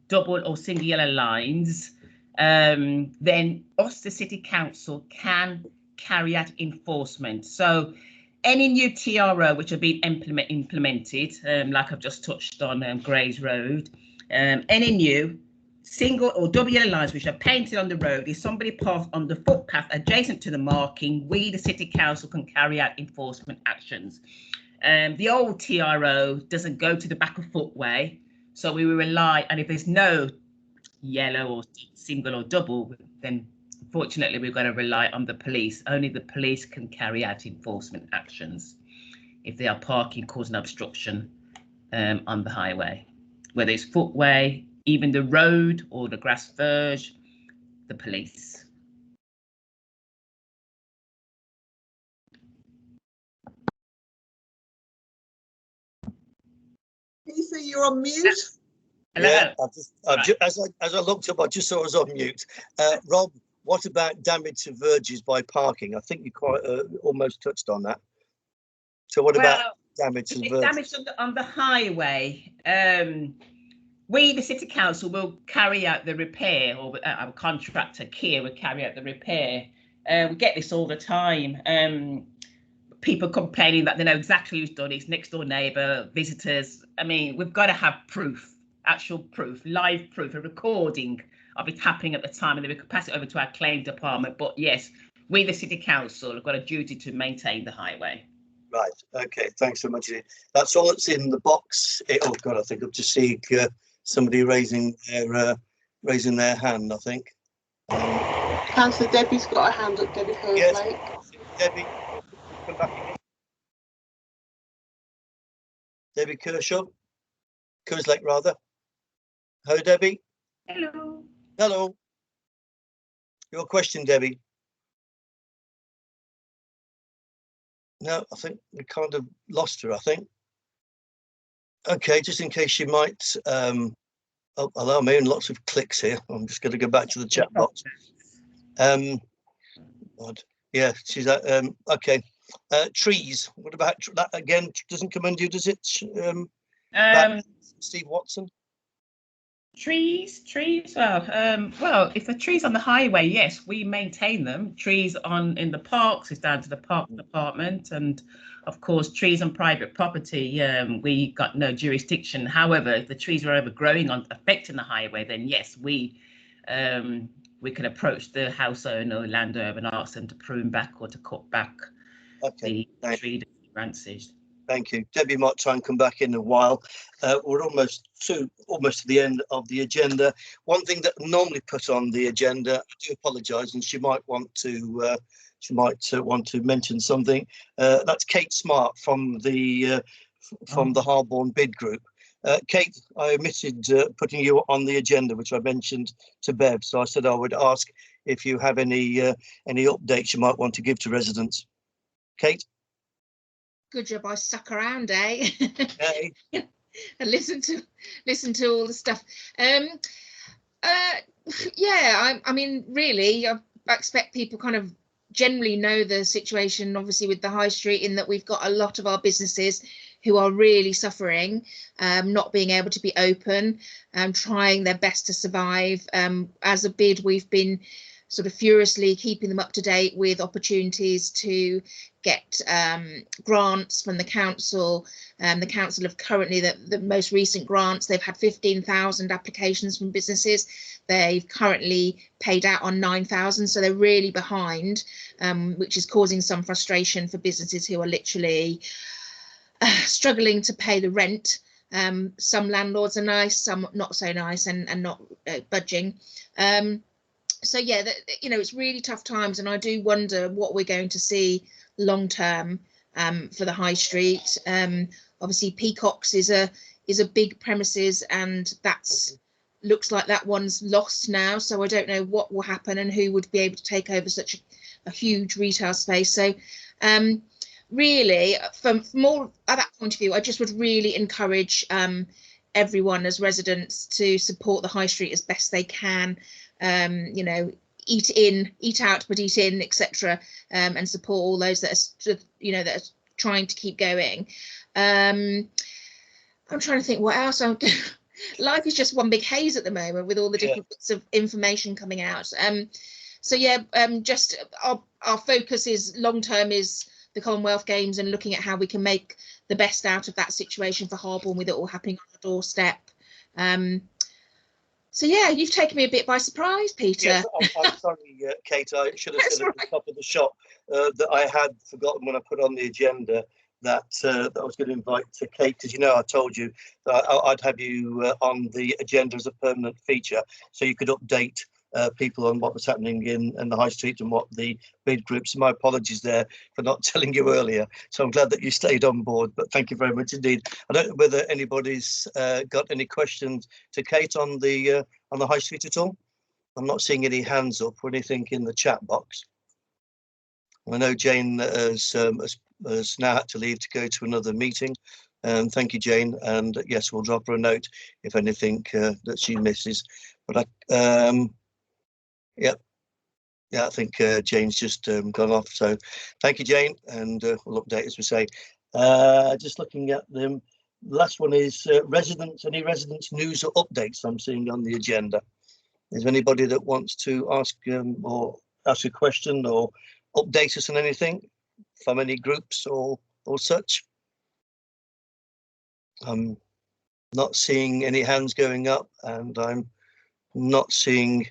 Speaker 13: double or single yellow lines, then us, the City Council, can carry out enforcement. So any new TRO which have been implemented, like I've just touched on Grays Road, any new single or double yellow lines which are painted on the road, if somebody parks on the footpath adjacent to the marking, we, the City Council, can carry out enforcement actions. The old TRO doesn't go to the back of footway, so we will rely, and if there's no yellow or single or double, then unfortunately we've got to rely on the police. Only the police can carry out enforcement actions if they are parking causing obstruction on the highway, whether it's footway, even the road or the grass verge, the police.
Speaker 1: Lisa, you're on mute.
Speaker 13: Hello.
Speaker 2: Yeah, as I looked up, I just saw us on mute. Rob, what about damage to verges by parking? I think you quite almost touched on that. So what about damage to verges?
Speaker 13: Damage on the highway. We, the City Council, will carry out the repair, or our contractor, Kia, will carry out the repair. We get this all the time. People complaining that they know exactly who's done it, it's next door neighbour, visitors. I mean, we've got to have proof, actual proof, live proof, a recording of it happening at the time, and then we could pass it over to our claim department. But yes, we, the City Council, have got a duty to maintain the highway.
Speaker 2: Right. Okay. Thanks so much. That's all that's in the box. Oh God, I think I'm just seeing somebody raising their hand. I think.
Speaker 4: Councillor Debbie's got a hand up. Debbie Kerslake.
Speaker 2: Yes. Debbie, come back again. Debbie Kershaw, Kerslake rather. Hello, Debbie.
Speaker 11: Hello.
Speaker 2: Hello. Your question, Debbie. No, I think we kind of lost her, I think. Okay, just in case she might allow me, and lots of clicks here. I'm just going to go back to the chat box. Yeah, she's okay. Trees. What about that again? Doesn't come under you, does it? Steve Watson.
Speaker 13: Trees. Well, if the trees on the highway, yes, we maintain them. Trees in the parks is down to the park department, and of course, trees on private property, we got no jurisdiction. However, if the trees are overgrowing affecting the highway, then yes, we can approach the house owner or landowner and ask them to prune back or to cut back the tree branches.
Speaker 2: Thank you. Debbie might try and come back in a while. We're almost to the end of the agenda. One thing that I normally put on the agenda, I do apologise, and she might want to mention something. That's Kate Smart from the Harborne bid group. Kate, I omitted putting you on the agenda, which I mentioned to Bev. So I said I would ask if you have any updates you might want to give to residents. Kate.
Speaker 11: Good job I stuck around, eh?
Speaker 2: Hey.
Speaker 11: And listen to all the stuff. Yeah, I mean, really, I expect people kind of generally know the situation, obviously, with the high street, in that we've got a lot of our businesses who are really suffering, not being able to be open, trying their best to survive. As a bid, we've been sort of furiously keeping them up to date with opportunities to get grants from the council. The council have currently, the most recent grants, they've had 15,000 applications from businesses. They've currently paid out on 9,000, so they're really behind, which is causing some frustration for businesses who are literally struggling to pay the rent. Some landlords are nice, some not so nice, and not budging. So yeah, it's really tough times, and I do wonder what we're going to see long term for the high street. Obviously, Peacocks is a big premises, and looks like that one's lost now. So I don't know what will happen and who would be able to take over such a huge retail space. So really, from all at that point of view, I just would really encourage everyone as residents to support the high street as best they can. Eat in, eat out, but eat in, etc., and support all those that are, that are trying to keep going. I'm trying to think what else. Life is just one big haze at the moment with all the different bits of information coming out. So yeah, just our focus is long term is the Commonwealth Games and looking at how we can make the best out of that situation for Harborne with it all happening on our doorstep. So yeah, you've taken me a bit by surprise, Peter.
Speaker 2: Yes, I'm sorry, Kate. I should have said at the top of the shop that I had forgotten when I put on the agenda that I was going to invite Kate, because I told you that I'd have you on the agenda as a permanent feature, so you could update people on what was happening in the high street and what the bid groups. My apologies there for not telling you earlier. So I'm glad that you stayed on board, but thank you very much indeed. I don't know whether anybody's got any questions to Kate on the high street at all. I'm not seeing any hands up or anything in the chat box. I know Jane has now had to leave to go to another meeting. Thank you, Jane. And yes, we'll drop her a note if anything that she misses. But yeah, I think Jane's just gone off. So thank you, Jane, and we'll update as we say. Just looking at them. The last one is any residents news or updates I'm seeing on the agenda. Is there anybody that wants to ask or ask a question or update us on anything from any groups or such? I'm not seeing any hands going up, and I'm not seeing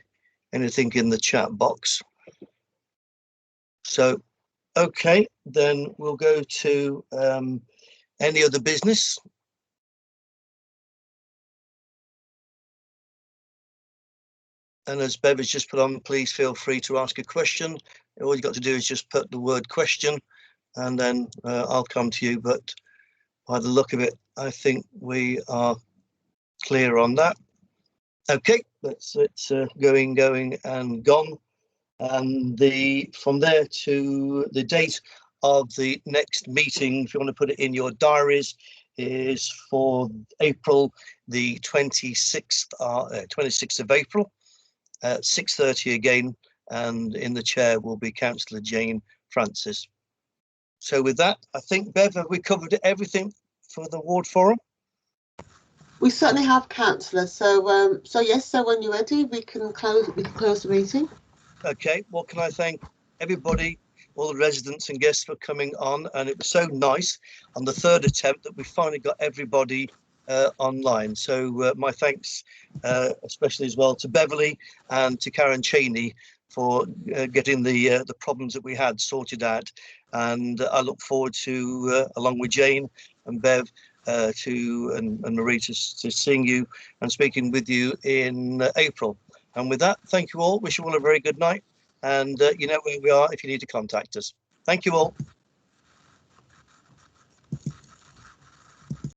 Speaker 2: anything in the chat box. So, okay, then we'll go to any other business. And as Bev has just put on, please feel free to ask a question. All you've got to do is just put the word question, and then I'll come to you. But by the look of it, I think we are clear on that. Okay, it's going and gone. And from there to the date of the next meeting, if you want to put it in your diaries, is for April the 26th of April. 6:30 again, and in the chair will be Councillor Jane Francis. So with that, I think, Bev, have we covered everything for the ward forum?
Speaker 4: We certainly have, Councillor. So yes, so when you're ready, we can close the meeting. Okay, well, can I thank everybody, all the residents and guests for coming on, and it was so nice on the third attempt that we finally got everybody online. So my thanks especially as well to Beverly and to Karen Cheney for getting the problems that we had sorted out, and I look forward to along with Jane and Bev and Marie to seeing you and speaking with you in April. And with that, thank you all. Wish you all a very good night, and you know where we are if you need to contact us. Thank you all.